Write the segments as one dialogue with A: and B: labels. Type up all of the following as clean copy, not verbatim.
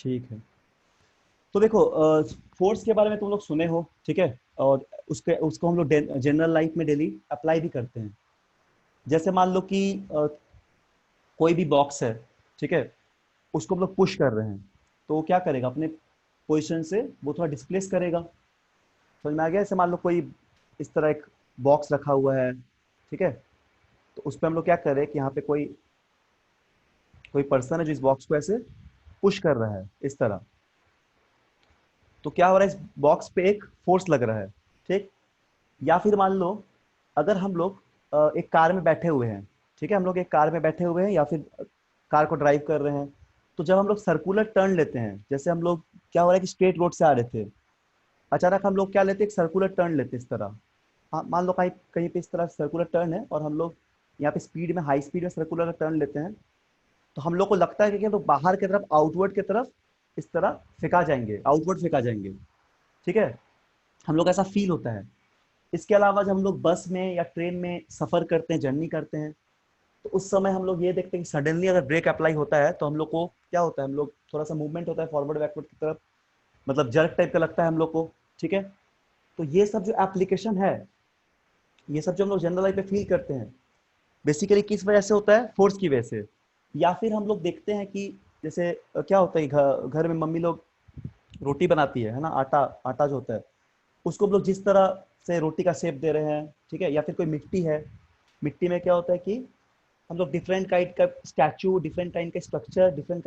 A: ठीक है। तो देखो, फोर्स के बारे में तुम लोग सुने हो, ठीक है। और उसके उसको हम लोग जनरल लाइफ में डेली अप्लाई भी करते हैं। जैसे मान लो कि कोई भी बॉक्स है, ठीक है, उसको हम लोग पुश कर रहे हैं, तो वो क्या करेगा, अपने पोजीशन से वो थोड़ा डिस्प्लेस करेगा। समझ में आ गया? ऐसे मान लो कोई इस तरह एक बॉक्स रखा हुआ है, ठीक है, तो उस पर हम लोग क्या कर रहे हैं कि यहाँ पे कोई कोई पर्सन है जो इस बॉक्स को ऐसे पुश कर रहा है इस तरह। तो क्या हो रहा है, इस बॉक्स पे एक फोर्स लग रहा है, ठीक। या फिर मान लो अगर हम लोग एक कार में बैठे हुए हैं, ठीक है, हम लोग एक कार में बैठे हुए हैं या फिर कार को ड्राइव कर रहे हैं, तो जब हम लोग सर्कुलर टर्न लेते हैं, जैसे हम लोग क्या हो रहा है कि स्ट्रेट रोड से आ रहे थे, अचानक हम लोग क्या लेते हैं, एक सर्कुलर टर्न लेते हैं इस तरह। हाँ, मान लो कहीं कहीं पे इस तरह सर्कुलर टर्न है और हम लोग यहाँ पे स्पीड में, हाई स्पीड में सर्कुलर टर्न लेते हैं, तो हम लोग को लगता है कि हम लोग बाहर की तरफ, आउटवर्ड की तरफ इस तरह फेंका जाएंगे, आउटवर्ड फेंका जाएंगे, ठीक है। हम लोग ऐसा फील होता है। इसके अलावा जब हम लोग बस में या ट्रेन में सफर करते हैं, जर्नी करते हैं, तो उस समय हम लोग ये देखते हैं कि सडनली अगर ब्रेक अप्लाई होता है तो हम लोग को क्या होता है, हम लोग थोड़ा सा मूवमेंट होता है फॉरवर्ड बैकवर्ड की तरफ, मतलब जर्क टाइप का लगता है हम लोग को, ठीक है। तो ये सब जो एप्लीकेशन है, ये सब जो हम लोग जनरल लाइफ पे फील करते हैं, बेसिकली किस वजह से होता है, फोर्स की वजह से। या फिर हम लोग देखते हैं कि जैसे क्या होता है, घर में मम्मी लोग रोटी बनाती है ना, आटा, आटा जो होता है, उसको हम लोग जिस तरह से रोटी का शेप दे रहे हैं, ठीक है। या फिर कोई मिट्टी है, मिट्टी में क्या होता है कि हम लोग डिफरेंट काइंड का स्टैचू, डिफरेंट काइंड का स्ट्रक्चर, डिफरेंट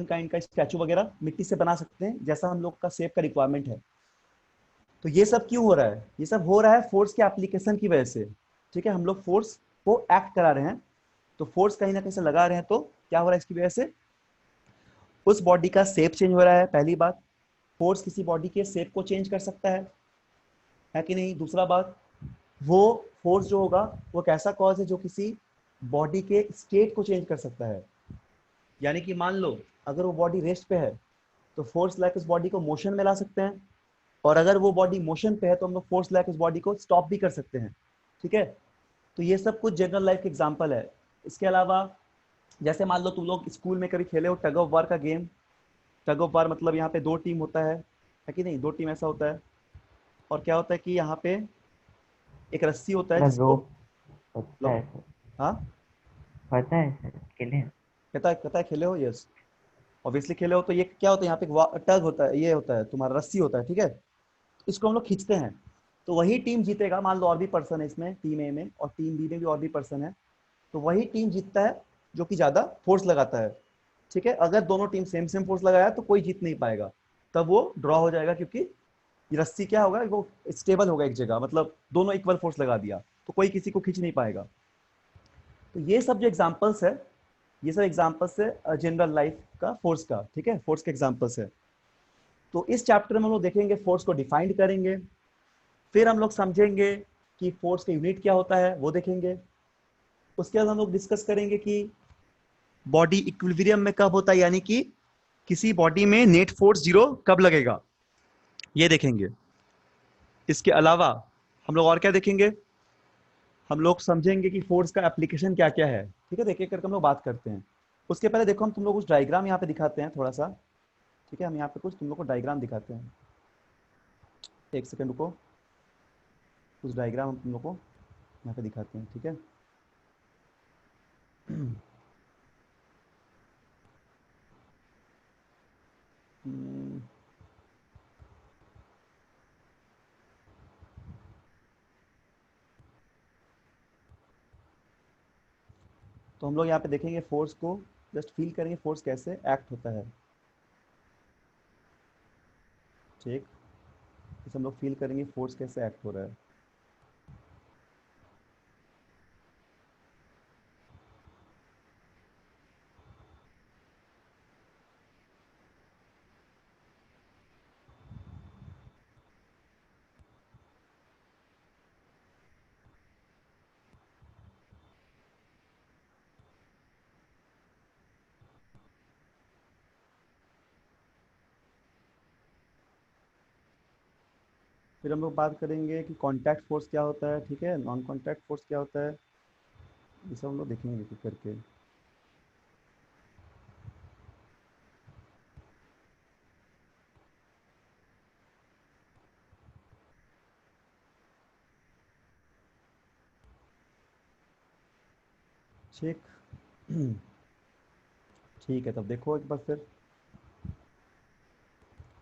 A: काइंड का स्टैचू वगैरह मिट्टी से बना सकते हैं, जैसा हम लोग का शेप का रिक्वायरमेंट है। तो ये सब क्यों हो रहा है, ये सब हो रहा है फोर्स के एप्लीकेशन की वजह से, ठीक है। हम लोग फोर्स को एक्ट करा रहे हैं, तो फोर्स कहीं ना कहीं से लगा रहे हैं, तो क्या हो रहा है इसकी वजह से, उस बॉडी का शेप चेंज हो रहा है, पहली बात। फोर्स किसी बॉडी के शेप को चेंज कर सकता है कि नहीं? दूसरा बात, वो फोर्स जो होगा वो एक ऐसा कॉज है जो किसी बॉडी के स्टेट को चेंज कर सकता है। यानी कि मान लो अगर वो बॉडी रेस्ट पे है, तो फोर्स लाइक उस बॉडी को मोशन में ला सकते हैं, और अगर वो बॉडी मोशन पे है तो हम लोग फोर्स लाइक उस बॉडी को स्टॉप भी कर सकते हैं, ठीक है। तो ये सब कुछ जनरल लाइफ के एग्जाम्पल है। इसके अलावा जैसे मान लो तुम लोग स्कूल में कभी खेले हो टग ऑफ वार का गेम। टग ऑफ वार मतलब यहाँ पे दो टीम होता है कि नहीं, दो टीम ऐसा होता है। और क्या होता है कि यहाँ पे एक रस्सी होता है
B: थोड़ा
A: जिसको
B: रोप होता
A: मतलब,
B: है सर।
A: हाँ,
B: पता है सर, अकेले।
A: कहता है खेले हो, यस, ऑब्वियसली खेले हो। तो ये क्या होता है, यहाँ पे एक टग होता है, ये होता है तुम्हारा रस्सी होता है, ठीक है। इसको हम लोग खींचते हैं, तो वही टीम जीतेगा। मान लो और भी पर्सन है इसमें, टीम ए में और टीम बी में भी और भी पर्सन है, तो वही टीम जीतता है जो कि ज्यादा फोर्स लगाता है, ठीक है। अगर दोनों टीम सेम सेम फोर्स लगाया तो कोई जीत नहीं पाएगा, तब वो ड्रॉ हो जाएगा, क्योंकि ये रस्सी क्या होगा, वो स्टेबल होगा एक जगह, मतलब दोनों इक्वल फोर्स लगा दिया, तो कोई किसी को खींच नहीं पाएगा। तो ये सब जो एग्जांपल्स है, ये सब एग्जांपल्स है जनरल लाइफ का फोर्स का, ठीक है, फोर्स के एग्जांपल्स है। तो इस चैप्टर में हम लोग देखेंगे, फोर्स को डिफाइंड करेंगे, फिर हम लोग समझेंगे कि फोर्स का यूनिट क्या होता है, वो देखेंगे। उसके बाद हम लोग डिस्कस करेंगे कि बॉडी इक्विलिब्रियम में कब होता है, यानी कि किसी बॉडी में नेट फोर्स जीरो कब लगेगा, ये देखेंगे। इसके अलावा हम लोग और क्या देखेंगे, हम लोग समझेंगे कि फोर्स का एप्लीकेशन क्या क्या है, ठीक है। एक एक करके हम लोग बात करते हैं। उसके पहले देखो, हम तुम लोग कुछ डायग्राम यहाँ पे दिखाते हैं थोड़ा सा, ठीक है। हम यहाँ पे कुछ तुम लोग को डायग्राम दिखाते हैं, एक सेकंड रुको। कुछ डायग्राम हम तुम लोग को यहाँ पे दिखाते हैं, ठीक है। हम्म, तो हम लोग यहाँ पे देखेंगे फोर्स को, जस्ट फील करेंगे फोर्स कैसे एक्ट होता है, ठीक। इसे हम लोग फील करेंगे फोर्स कैसे एक्ट हो रहा है। फिर हम लोग बात करेंगे कि कॉन्टैक्ट फोर्स क्या होता है, ठीक है, नॉन कॉन्टैक्ट फोर्स क्या होता है, ये सब हम लोग देखेंगे एक एक करके। ठीक। ठीक है, तब देखो एक बार फिर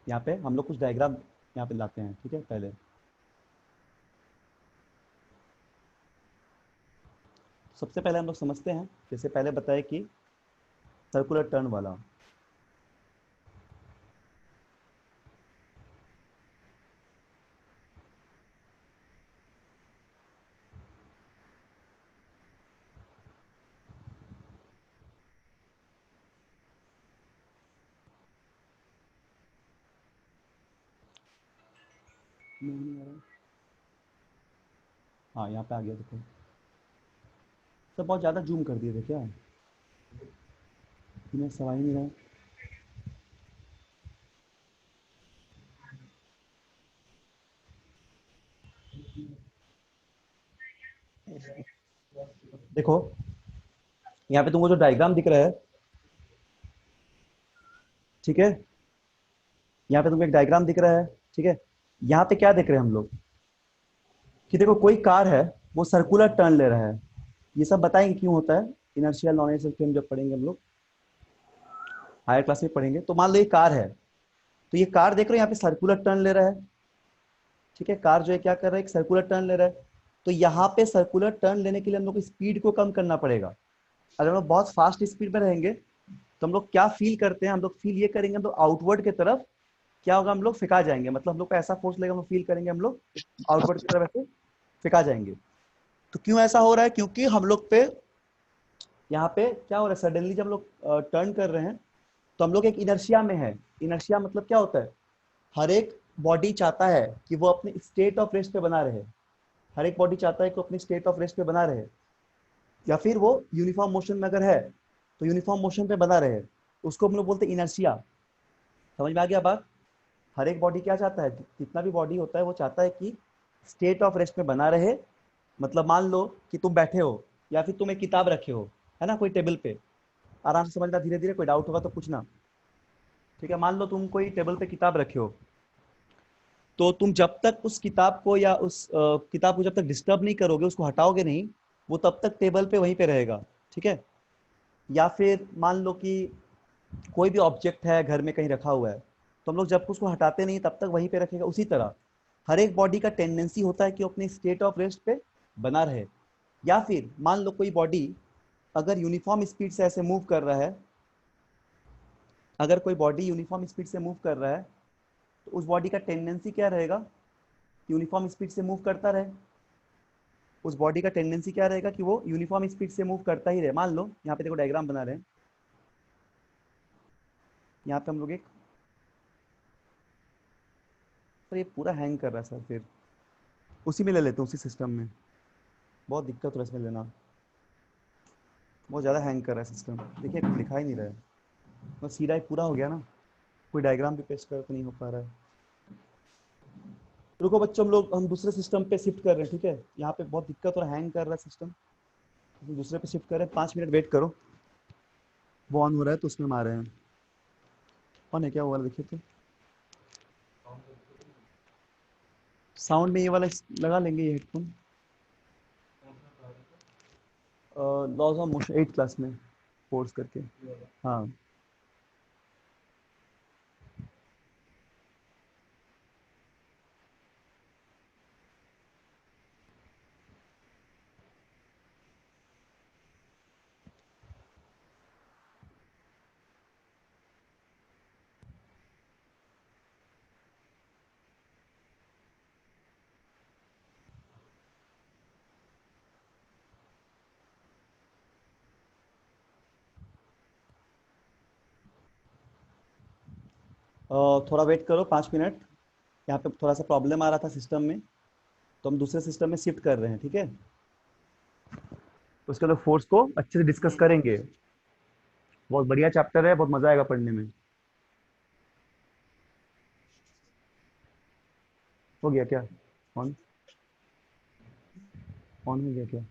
A: यहाँ पे हम लोग कुछ डायग्राम यहाँ पे लाते हैं, ठीक है। पहले सबसे पहले हम लोग समझते हैं, जैसे पहले बताया कि सर्कुलर टर्न वाला। नहीं आ रहा। हाँ, यहाँ पे आ गया देखो। सब बहुत ज़्यादा जूम कर दिए थे क्या? इन्हें सवाल ही नहीं रहा। देखो यहाँ पे तुमको जो डायग्राम दिख रहा है, ठीक है। यहाँ पे तुमको एक डायग्राम दिख रहा है, ठीक है। यहाँ पे क्या देख रहे हैं हम लोग कि देखो कोई कार है, वो सर्कुलर टर्न ले रहा है। ये सब बताएंगे क्यों होता है, इनर्शियल नॉन इनर्शियल फ्रेम जब पढ़ेंगे हम लोग, हायर क्लास में पढ़ेंगे। तो मान लो ये कार है, तो ये कार देख रहे हो यहाँ पे सर्कुलर टर्न ले रहा है, ठीक है। कार जो है क्या कर रहा है, एक सर्कुलर टर्न ले रहा है। तो यहाँ पे सर्कुलर टर्न लेने के लिए हम लोग को स्पीड को कम करना पड़ेगा। अगर हम लोग बहुत फास्ट स्पीड में रहेंगे तो हम लोग क्या फील करते हैं, हम लोग फील ये करेंगे, हम लोग आउटवर्ड की तरफ क्या होगा, हम लोग फेंका जाएंगे। मतलब हम लोग को ऐसा फोर्स लगेगा, हम लोग फील करेंगे, हम लोग आउटवर्ड की तरफ ऐसे फेंका जाएंगे। तो क्यों ऐसा हो रहा है, क्योंकि हम लोग पे यहाँ पे क्या हो रहा है, सडनली जब हम लोग टर्न कर रहे हैं तो हम लोग एक इनर्शिया में है। इनर्शिया मतलब क्या होता है, हर एक बॉडी चाहता है कि वो अपने स्टेट ऑफ रेस्ट पे बना रहे। हर एक बॉडी चाहता है कि वो अपनी स्टेट ऑफ रेस्ट पे बना रहे, या फिर वो यूनिफॉर्म मोशन में अगर है तो यूनिफॉर्म मोशन पे बना रहे। उसको हम लोग बोलते हैं इनर्शिया। समझ में आ गया बात? हर एक बॉडी क्या चाहता है, जितना भी बॉडी होता है वो चाहता है कि स्टेट ऑफ रेस्ट में बना रहे। मतलब मान लो कि तुम बैठे हो या फिर तुम एक किताब रखे हो, है ना, कोई टेबल पे। आराम से समझना, धीरे धीरे, कोई डाउट होगा तो पूछना, ठीक है। मान लो तुम कोई टेबल पे किताब रखे हो, तो तुम जब तक उस किताब को या उस किताब को जब तक डिस्टर्ब नहीं करोगे, उसको हटाओगे नहीं, वो तब तक टेबल पे वहीं पे रहेगा, ठीक है। या फिर मान लो कि कोई भी ऑब्जेक्ट है घर में कहीं रखा हुआ है, तो हम लोग जब उसको हटाते नहीं तब तक वहीं पे रखेगा। उसी तरह हर एक बॉडी का टेंडेंसी होता है कि वो अपने स्टेट ऑफ रेस्ट पे बना रहे। या फिर मान लो कोई बॉडी अगर यूनिफॉर्म स्पीड से ऐसे मूव कर रहा है, अगर कोई बॉडी यूनिफॉर्म स्पीड से मूव कर रहा है, तो उस बॉडी का टेंडेंसी क्या रहेगा, यूनिफॉर्म स्पीड से मूव करता रहे। उस बॉडी का टेंडेंसी क्या रहेगा कि वो यूनिफॉर्म स्पीड से मूव करता ही रहे। मान लो यहाँ पे देखो डायग्राम बना रहे हैं, यहाँ पे हम लोग एक, सर ये पूरा हैंग कर रहा है सर, फिर उसी में ले लेते हैं, उसी सिस्टम में। बहुत दिक्कत हो रहा है इसमें लेना, बहुत ज़्यादा हैंग कर रहा है सिस्टम। देखिए कुछ लिखा ही नहीं रहा है, बस सीधा ही पूरा हो गया ना, कोई डायग्राम भी पेस्ट कर तो नहीं हो पा रहा है। रुको बच्चों, हम दूसरे सिस्टम पे शिफ्ट कर रहे हैं, ठीक है। यहाँ पे बहुत दिक्कत हो रहा है, हैंग कर रहा है सिस्टम। हम दूसरे पे शिफ्ट कर रहे हैं, 5 मिनट वेट करो। वो ऑन हो रहा है तो उसमें हम आ रहे हैं। ऑन है क्या वो वाला, देखिए तो। साउंड में ये वाला लगा लेंगे, ये headphone. Laws of motion 8 class में कोर्स करके। हाँ। थोड़ा वेट करो, 5 मिनट। यहाँ पे थोड़ा सा प्रॉब्लम आ रहा था सिस्टम में, तो हम दूसरे सिस्टम में शिफ्ट कर रहे हैं, ठीक है। तो उसके अंदर फोर्स को अच्छे से डिस्कस करेंगे। बहुत बढ़िया चैप्टर है, बहुत मजा आएगा पढ़ने में। हो गया क्या? ऑन? ऑन हो गया क्या?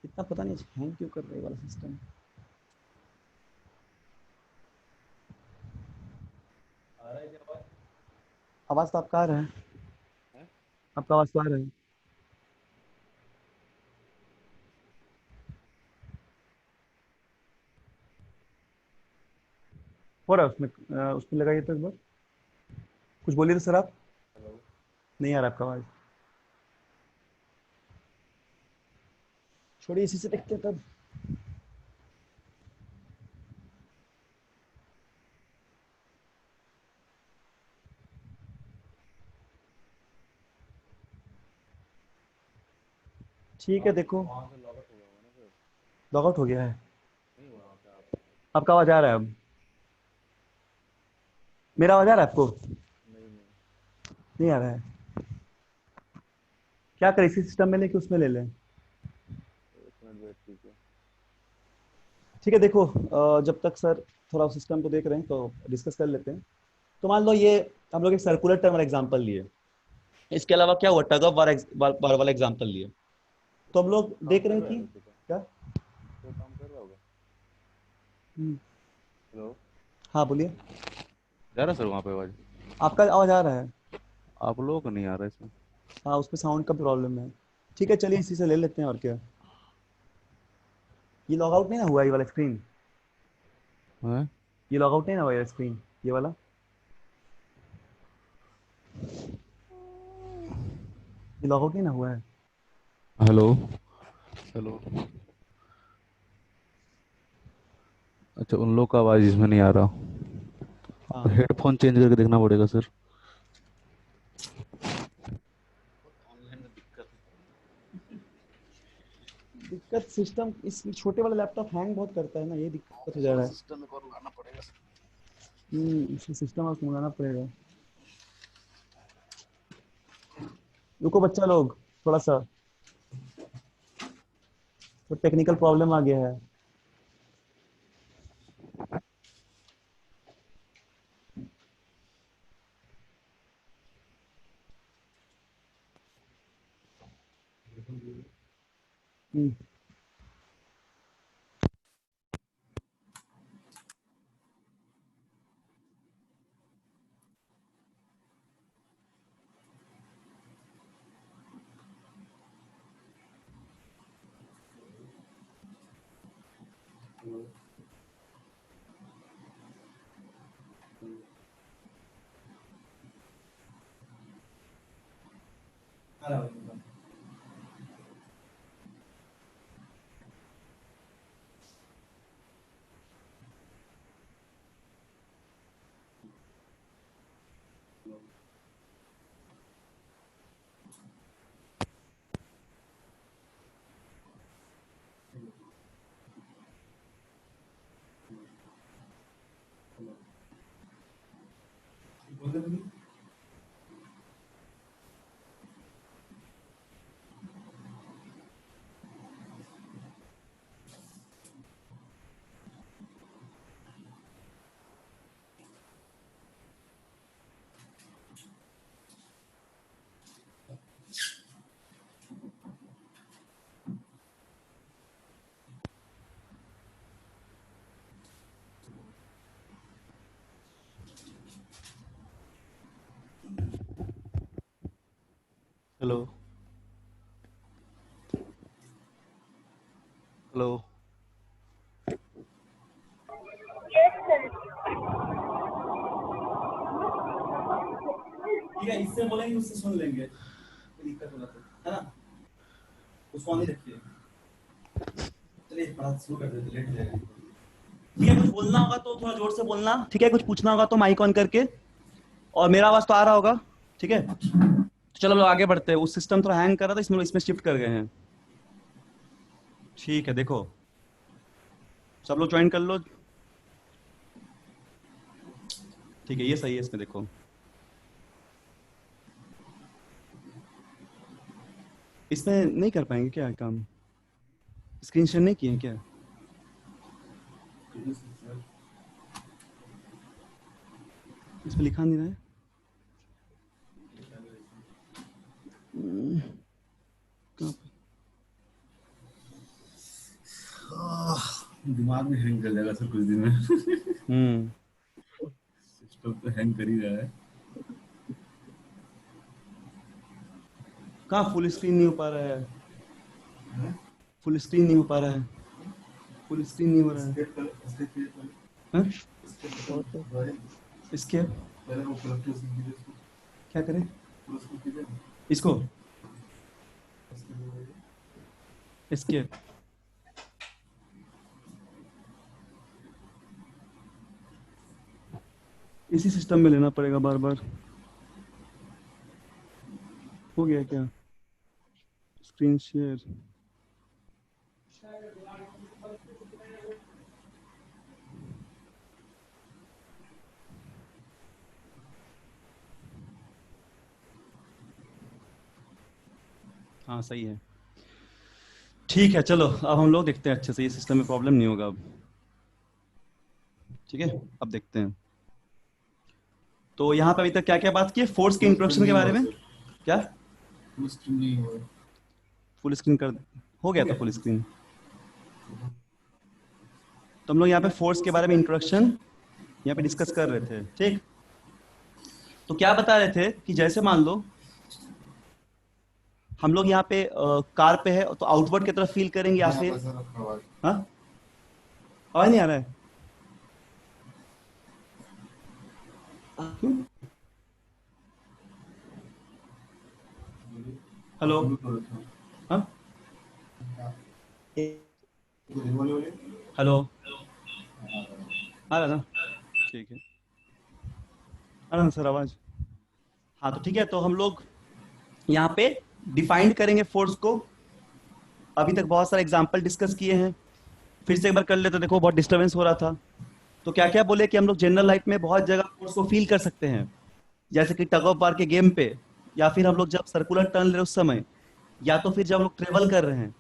A: इतना पता नहीं हैंग क्यों कर रहा है ये वाला सिस्टम। आवाज तो आपका आ रहा है,
C: हैं?
A: आपका आवाज तो आ रहा है। हो रहा है उसमें, उसमें लगाइए तो एक बार। कुछ बोलिए तो सर आप।
C: हेलो।
A: नहीं आ रहा आपका आवाज। छोड़िए, इसी से देखते हैं तब। ठीक है देखो।
C: वहाँ से लॉग आउट हो गया होगा ना फिर।
A: लॉग आउट हो गया है।
C: नहीं हुआ वहाँ से आप।
A: आपका आवाज आ रहा है अब। मेरा आवाज आ रहा है आपको?
C: नहीं नहीं।
A: नहीं आ रहा है। क्या करें, इसी सिस्टम में लें कि उसमें ले लें?
C: एक मिनट वेट कीजिए।
A: ठीक है देखो, जब तक सर थोड़ा सिस्टम को देख रहे हैं तो डिस्कस कर लेते हैं। तो मान लो ये हम लोग एक सर्कुलर टर्म वाला एग्जांपल लिए, इसके अलावा क्या हुआ, टग ऑफ वार वाला एग्जांपल लिए। तो हम लोग
C: काम
A: देख रहे
C: कर
A: हैं
C: रहा है
A: कि
C: वैसे तो।
A: क्या।
C: तो काम कर रहा होगा।
A: हम्म,
C: हेलो।
A: हाँ बोलिए।
C: जा रहा है सर वहाँ पे आवाज।
A: आपका आवाज आ रहा है।
C: आप लोगों को नहीं आ रहा है इसमें।
A: हाँ, उसमें साउंड का प्रॉब्लम है। ठीक है चलिए, इसी से ले लेते हैं और क्या। ये लॉग आउट नहीं ना हुआ, ये वाला स्क्रीन।
C: हैं?
A: ये लॉग आउट नहीं ना हुआ, ये स्क्रीन, ये वाला। ये लॉग आउट नहीं ना हुआ है।
C: हेलो। हेलो। अच्छा, उन लोग का आवाज इसमें नहीं आ रहा।
A: हाँ,
C: हेडफोन चेंज करके देखना पड़ेगा सर। ऑनलाइन में दिक्कत
A: दिक्कत सिस्टम, इस छोटे वाला लैपटॉप हैंग बहुत करता है ना, ये दिक्कत हो जा रहा है।
C: सिस्टम में और लाना पड़ेगा।
A: इसमें सिस्टम आपको मंगाना पड़ेगा। रुको बच्चा लोग, थोड़ा सा तो टेक्निकल प्रॉब्लम आ गया है। हम्म,
C: हेलो। हेलो।
A: ठीक है, इससे बोलेंगे उससे सुन लेंगे, कोई दिक्कत होगा तो, है ना। उसको ऑन ही रखिए। चलिए पढ़ा शुरू कर देते, लेट हो जाएगा। ठीक है, कुछ बोलना होगा तो थोड़ा जोर से बोलना, ठीक है, कुछ पूछना होगा तो माइक ऑन करके। और मेरा आवाज तो आ रहा होगा, ठीक है। तो चलो हम लोग आगे बढ़ते हैं, उस सिस्टम थोड़ा हैंग कर रहा था, इसमें इसमें शिफ्ट कर गए हैं। ठीक है देखो, सब लोग ज्वाइन कर लो। ठीक है, ये सही है, इसमें देखो। इसमें नहीं कर पाएंगे क्या काम? स्क्रीन शेयर नहीं किए क्या? इस पे लिखा नहीं रहा है। कहाँ पे?
C: दिमाग में हैंग कर जाएगा सर कुछ दिन में।
A: हम्म
C: सिस्टम तो हैंग कर ही रहा है।
A: कहाँ फुल स्क्रीन नहीं हो पा रहा है, फुल स्क्रीन नहीं हो पा रहा है, फुल स्क्रीन नहीं हो रहा है। हाँ?
B: वो तो
A: इसके क्या करें इसको, इसके इसी सिस्टम में लेना पड़ेगा बार बार। हो गया क्या स्क्रीन शेयर? हाँ सही है, ठीक है चलो अब हम लोग देखते हैं अच्छे से, ये सिस्टम में प्रॉब्लम नहीं होगा अब। ठीक है अब देखते हैं। तो यहाँ पे अभी तक क्या क्या बात की है, फोर्स के इंट्रोडक्शन के बारे में। क्या
D: फुल स्क्रीन नहीं हुआ है।
A: फुल स्क्रीन कर हो गया था फुल स्क्रीन। तो हम लोग यहाँ पे फोर्स के बारे में इंट्रोडक्शन यहाँ पे डिस्कस कर रहे थे। ठीक, तो क्या बता रहे थे कि जैसे मान लो हम लोग यहाँ पे कार पे है तो आउटवर्ड की तरफ फील करेंगे या
D: यहाँ
A: फिर,
D: पैसा रखा हुआ है।
A: हाँ आवाज नहीं आ रहा है क्यों? हेलो, हाँ हेलो, आ रहा ना, ठीक है आ रहा ना सर आवाज। हाँ तो ठीक है, तो हम लोग यहाँ पे डिफाइंड करेंगे फोर्स को। अभी तक बहुत सारे एग्जांपल डिस्कस किए हैं, फिर से एक बार कर लेते, देखो बहुत डिस्टरबेंस हो रहा था। तो क्या क्या बोले कि हम लोग जनरल लाइफ में बहुत जगह फोर्स को फील कर सकते हैं, जैसे कि टग ऑफ वार के गेम पे, या फिर हम लोग जब सर्कुलर टर्न ले रहे हैं उस समय, या तो फिर जब हम लोग ट्रेवल कर रहे हैं,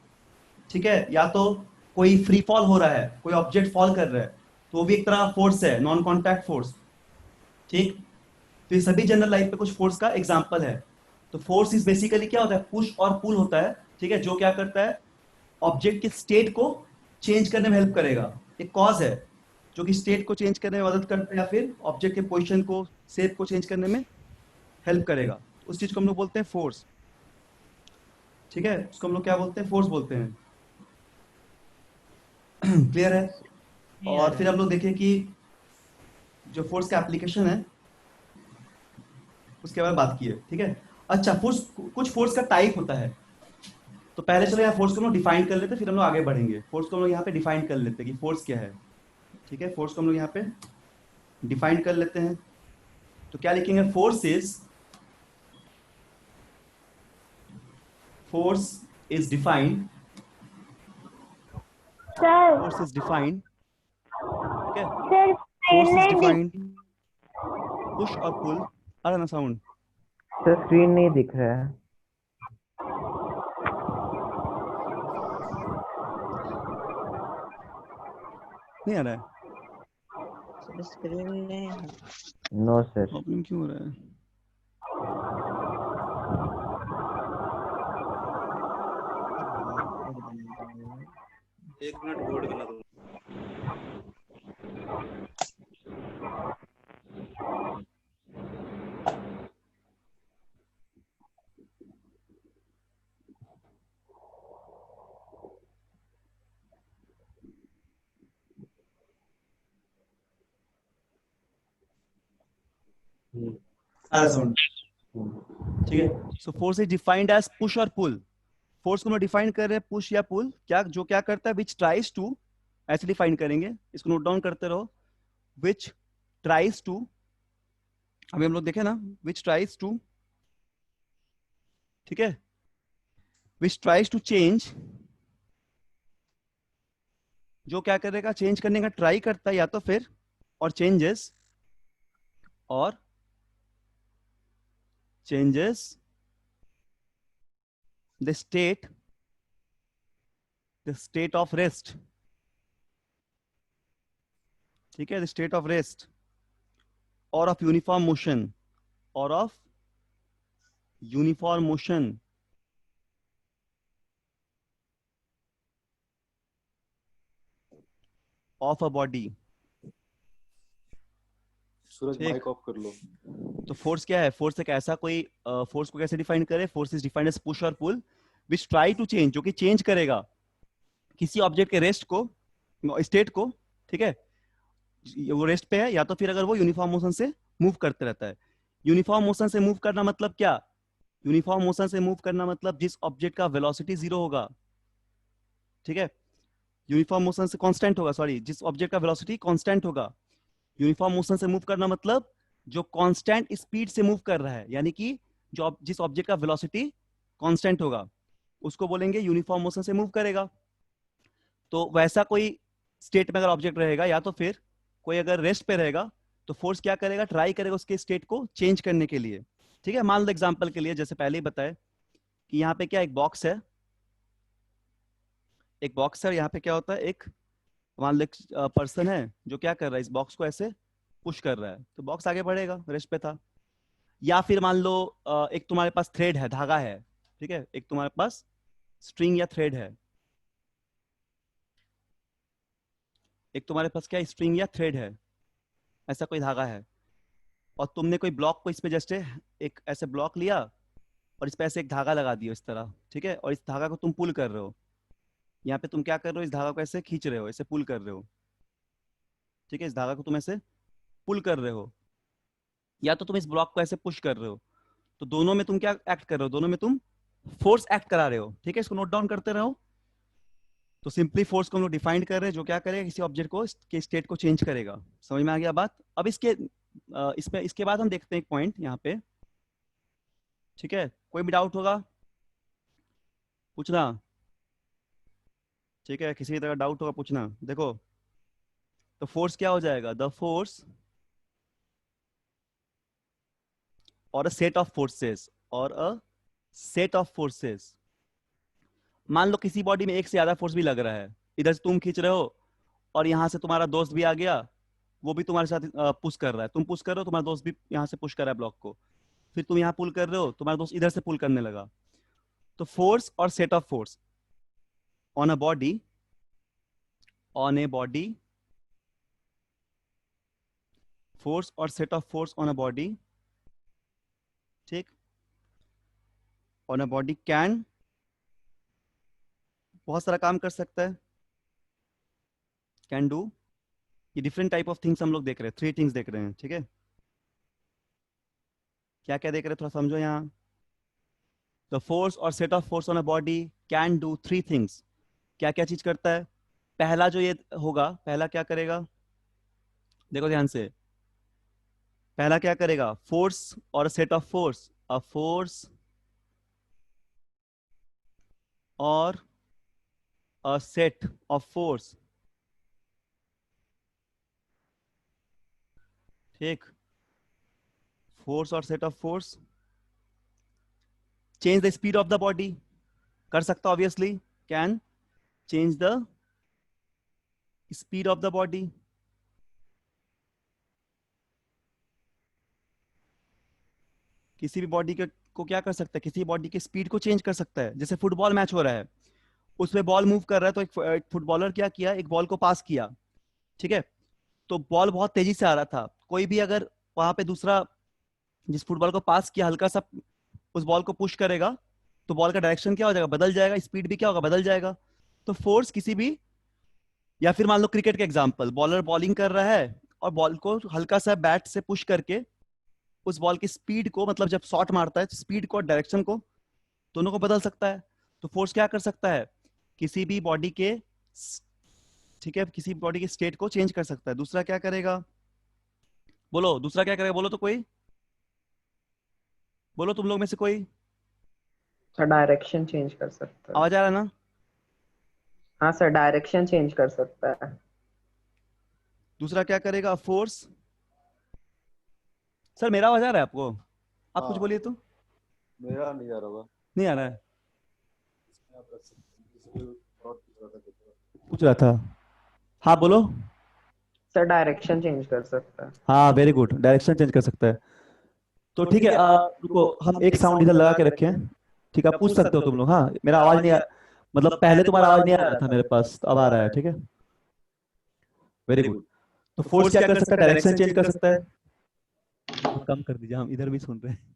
A: ठीक है, या तो कोई फ्री फॉल हो रहा है, कोई ऑब्जेक्ट फॉल कर रहा है, तो वो भी एक तरह का फोर्स है, नॉन कॉन्टैक्ट फोर्स। ठीक, तो ये सभी जनरल लाइफ पे कुछ फोर्स का एग्जांपल है। तो फोर्स इज बेसिकली क्या होता है, पुश और पुल होता है। ठीक है, जो क्या करता है, ऑब्जेक्ट के स्टेट को चेंज करने में हेल्प करेगा। एक कॉज है जो कि स्टेट को चेंज करने में मदद करता है, या फिर ऑब्जेक्ट के पोजीशन को, शेप को चेंज करने में हेल्प करेगा। उस चीज को हम लोग बोलते हैं फोर्स। ठीक है, उसको हम लोग क्या बोलते हैं, फोर्स बोलते हैं। क्लियर है?
B: नहीं आ
A: और
B: रहा
A: फिर हम
B: है।
A: लोग देखें कि जो फोर्स का एप्लीकेशन है उसके बारे में बात की है। ठीक है, अच्छा फोर्स, कुछ फोर्स का टाइप होता है। तो पहले चलो यहाँ फोर्स को हम लोग डिफाइन कर लेते हैं, फिर हम लोग आगे बढ़ेंगे। फोर्स को हम लोग यहाँ पे डिफाइन कर लेते हैं कि फोर्स क्या है। ठीक है, फोर्स को हम लोग यहाँ पे डिफाइन कर लेते हैं। तो क्या लिखेंगे, force is defined,
E: sir
A: force is defined. ठीक है,
E: सर
A: फोर्स इज
E: नहीं दिख
A: डिफाइंड, पुश और पुल। आ रहा ना साउंड?
B: सर स्क्रीन नहीं दिख रहा है।
A: नहीं आ रहा है?
F: सर स्क्रीन नहीं है।
B: No sir.
A: प्रॉब्लम क्यों हो रहा है?
F: बोर्ड बना दो।
A: एक मिनट बोर्ड बना दो। आ रहा साउंड? ठीक है, so force is defined as push और पुल। फोर्स को हम डिफाइन कर रहे हैं पुश या पुल, क्या जो क्या करता है, विच ट्राइज टू, ऐसे डिफाइन करेंगे, इसको नोट डाउन करते रहो। विच ट्राइज टू, अभी हम लोग देखें ना, विच ट्राइज टू, ठीक है, विच ट्राइज टू चेंज, जो क्या करेगा, चेंज करने का ट्राई करता है, या तो फिर, और चेंजेस, और changes the state, the state of rest. ठीक है, the state of rest, or of uniform motion, or of uniform motion of a body.
E: Suraj
A: ठीक।
E: माइक ऑफ कर लो।
A: तो फोर्स क्या है? फोर्स एक ऐसा कोई फोर्स को कैसे डिफाइन करे? Force is defined as push और pull which try to change, जो कि चेंज करेगा किसी ऑब्जेक्ट के रेस्ट को, स्टेट को, ठीक है, वो रेस्ट पे है, या तो फिर अगर वो यूनिफॉर्म मोशन से मूव करते रहता है। यूनिफॉर्म मोशन से मूव करना मतलब क्या? यूनिफॉर्म मोशन से मूव करना मतलब जिस ऑब्जेक्ट का वेलोसिटी 0 होगा, ठीक है, यूनिफॉर्म मोशन से कांस्टेंट होगा, सॉरी, जिस ऑब्जेक्ट का वेलोसिटी कांस्टेंट होगा। यूनिफॉर्म मोशन से मूव करना मतलब जो कांस्टेंट स्पीड से मूव कर रहा है, यानी कि जो जिस ऑब्जेक्ट का वेलोसिटी कांस्टेंट होगा उसको बोलेंगे यूनिफॉर्म मोशन से मूव करेगा। तो वैसा कोई स्टेट में अगर ऑब्जेक्ट रहेगा या तो फिर कोई अगर रेस्ट पे रहेगा तो फोर्स क्या करेगा? ट्राई करेगा उसके स्टेट को चेंज करने के लिए, ठीक है। मान लो एग्जांपल के लिए, जैसे पहले ही बताए कि यहाँ पे क्या एक बॉक्स है, एक बॉक्स है, और यहाँ पे क्या होता है, एक मान लो एक पर्सन है जो क्या कर रहा है, इस बॉक्स को ऐसे पुश कर रहा है, तो बॉक्स आगे बढ़ेगा, रेस्ट पे था। या फिर मान लो एक तुम्हारे पास थ्रेड है, धागा है, ठीक है, एक तुम्हारे पास स्ट्रिंग या थ्रेड है, एक तुम्हारे पास क्या स्ट्रिंग या थ्रेड है, ऐसा कोई धागा है, और तुमने कोई ब्लॉक को इस पे जैसे एक ऐसे ब्लॉक लिया और इस पे ऐसे एक धागा लगा दिया इस तरह, ठीक है, और इस धागा को तुम पुल कर रहे हो। यहाँ पे तुम क्या कर रहे हो? इस धागा को ऐसे खींच रहे हो, ऐसे पुल कर रहे हो, ठीक है, इस धागा को तुम ऐसे पुल कर रहे हो, या तो तुम इस ब्लॉक को ऐसे पुश कर रहे हो। तो दोनों में तुम क्या एक्ट कर रहे हो? दोनों में तुम फोर्स एक्ट करा रहे हो, ठीक है, इसको नोट डाउन करते रहो। तो सिंपली फोर्स को हम लोग डिफाइन कर रहे हैं, जो क्या करेगा, किसी ऑब्जेक्ट को के स्टेट को चेंज करेगा। समझ में आ गया बात? अब इसमें इसके बाद हम देखते हैं एक पॉइंट यहाँ पे, ठीक है। कोई भी डाउट होगा पूछना, ठीक है, किसी तरह डाउट होगा पूछना। देखो, तो फोर्स क्या हो जाएगा? द फोर्स और अ सेट ऑफ फोर्सेस, और अ सेट ऑफ फोर्सेस। मान लो किसी बॉडी में एक से ज्यादा फोर्स भी लग रहा है, इधर से तुम खींच रहे हो और यहाँ से तुम्हारा दोस्त भी आ गया, वो भी तुम्हारे साथ पुश कर रहा है, तुम पुश कर रहे हो, तुम्हारा दोस्त भी यहाँ से पुश कर रहा है ब्लॉक को, फिर तुम यहाँ पुल कर रहे हो, तुम्हारा दोस्त इधर से पुल करने लगा। तो force or set of force on a body, on a body, force or set of force on a body, ठीक, ऑन अ बॉडी कैन बहुत सारा काम कर सकता है, कैन डू, ये डिफरेंट टाइप ऑफ थिंग्स हम लोग देख रहे हैं, 3 थिंग्स देख रहे हैं, ठीक है। क्या क्या देख रहे हैं थोड़ा समझो यहाँ। The force or set of force on a body can do 3 things. क्या क्या चीज करता है? पहला जो ये होगा, पहला क्या करेगा, देखो ध्यान से, पहला क्या करेगा? Force or set of force, a force और अ सेट ऑफ फोर्स, ठीक, force or set of force change the speed of the body, कर सकता obviously, can change the speed of the body. किसी भी बॉडी के को क्या कर सकता है? किसी बॉडी की स्पीड को चेंज कर सकता है। जैसे फुटबॉल मैच हो रहा है, उसमें बॉल मूव कर रहा है, तो एक फुटबॉलर क्या किया, एक बॉल को पास किया, ठीक है, तो बॉल बहुत तेजी से आ रहा था। कोई भी अगर वहां पे दूसरा जिस फुटबॉल को पास किया हल्का सा उस बॉल को पुश करेगा तो बॉल का डायरेक्शन क्या हो जाएगा? बदल जाएगा, स्पीड भी क्या होगा? बदल जाएगा। तो फोर्स किसी भी, या फिर मान लो क्रिकेट का एग्जांपल, बॉलर बॉलिंग कर रहा है और बॉल को हल्का सा बैट से पुश करके उस बॉल की स्पीड को, मतलब जब शॉट मारता है स्पीड को और डायरेक्शन को दोनों को बदल सकता है। तो फोर्स क्या कर सकता है? किसी भी बॉडी के, ठीक है, किसी बॉडी के स्टेट को चेंज कर सकता है। दूसरा क्या करेगा? बोलो दूसरा क्या करेगा, बोलो तो कोई, बोलो तुम लोग में से कोई।
B: सर डायरेक्शन चेंज कर सकता है।
A: आवाज आ रहा है ना?
B: हाँ सर, डायरेक्शन चेंज कर सकता है।
A: दूसरा क्या करेगा? फोर्स। सर मेरा आवाज आ रहा है आपको? आप कुछ
E: हाँ,
A: बोलिए तो।
E: मेरा नहीं आ रहा होगा।
A: नहीं आ रहा है?
E: इसमें आप रख सकते हैं। और पूछ रहा था कुछ।
A: पूछ रहा था, हाँ बोलो।
B: सर डायरेक्शन चेंज कर सकता है।
A: हाँ वेरी गुड, डायरेक्शन चेंज कर सकता है। तो ठीक है, रुको, हम एक साउंड इधर लगा के रखे हैं, ठीक है, आप पूछ सकते हो तुम लोग। हाँ मेरा आवाज नहीं मतलब पहले तुम्हारा आवाज नहीं आ रहा था मेरे पास, तो अब आ रहा है, ठीक है, वेरी गुड। तो फोर्स क्या कर सकता है? डायरेक्शन चेंज कर सकता है, साउंड कम कर दीजिए, हम इधर भी सुन रहे हैं।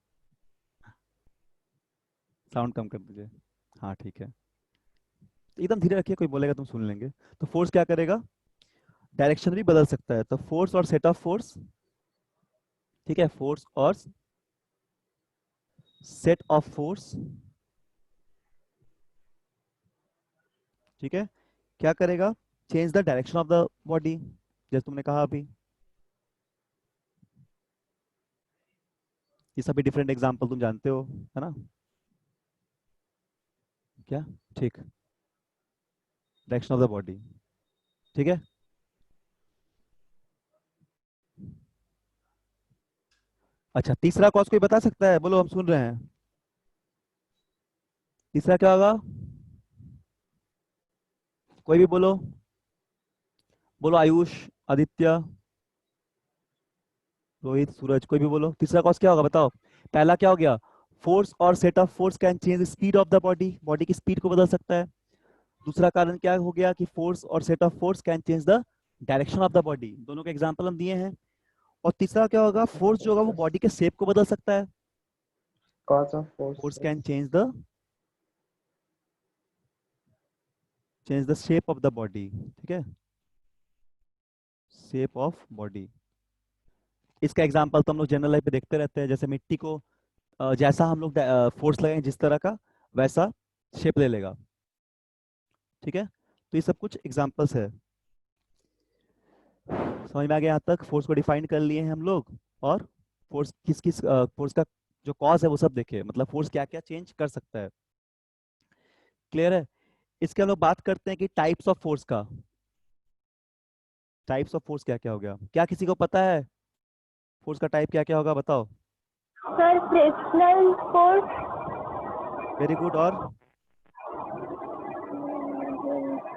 A: साउंड कम कर दीजिए। हाँ ठीक है, एकदम धीरे रखिए, कोई बोलेगा तुम सुन लेंगे। तो फोर्स क्या करेगा, डायरेक्शन भी बदल सकता है। तो force or set of force, ठीक है, force or set of force, ठीक है, क्या करेगा, change the direction of the body, जैसे तुमने कहा अभी। ये सभी डिफरेंट एग्जांपल तुम जानते हो, है ना, क्या, ठीक, डायरेक्शन ऑफ द बॉडी, ठीक है। अच्छा, तीसरा कॉज कोई बता सकता है, बोलो, हम सुन रहे हैं। तीसरा क्या होगा, कोई भी बोलो, बोलो, आयुष, आदित्य, रोहित, सूरज, कोई भी बोलो, तीसरा कॉज क्या होगा बताओ। पहला क्या हो गया, force or set of force can change speed of the body, body की स्पीड को बदल सकता है। दूसरा कारण क्या हो गया कि force or set of force can change the direction of the body, दोनों के एग्जांपल हम दिए हैं। और तीसरा क्या होगा, फोर्स जो होगा वो बॉडी के शेप को बदल सकता है,
B: cause of force
A: force
B: is
A: can change the shape of the body, ठीक है, शेप ऑफ बॉडी। इसका एग्जांपल तो हम लोग जनरल लाइफ में देखते रहते हैं, जैसे मिट्टी को जैसा हम लोग फोर्स लगाएंगे जिस तरह का, वैसा शेप ले लेगा, ठीक है। तो ये सब कुछ एग्जांपल्स है, समझ में आ गया यहाँ तक। फोर्स को डिफाइन कर लिए हैं हम लोग, और फोर्स किस किस फोर्स का जो कॉज है वो सब देखे, मतलब फोर्स क्या क्या चेंज कर सकता है, क्लियर है। इसके हम लोग बात करते हैं कि टाइप्स ऑफ फोर्स का, टाइप्स ऑफ फोर्स क्या क्या हो गया, क्या किसी को पता है फोर्स का टाइप क्या क्या होगा, बताओ।
G: Sir frictional force,
A: very good. और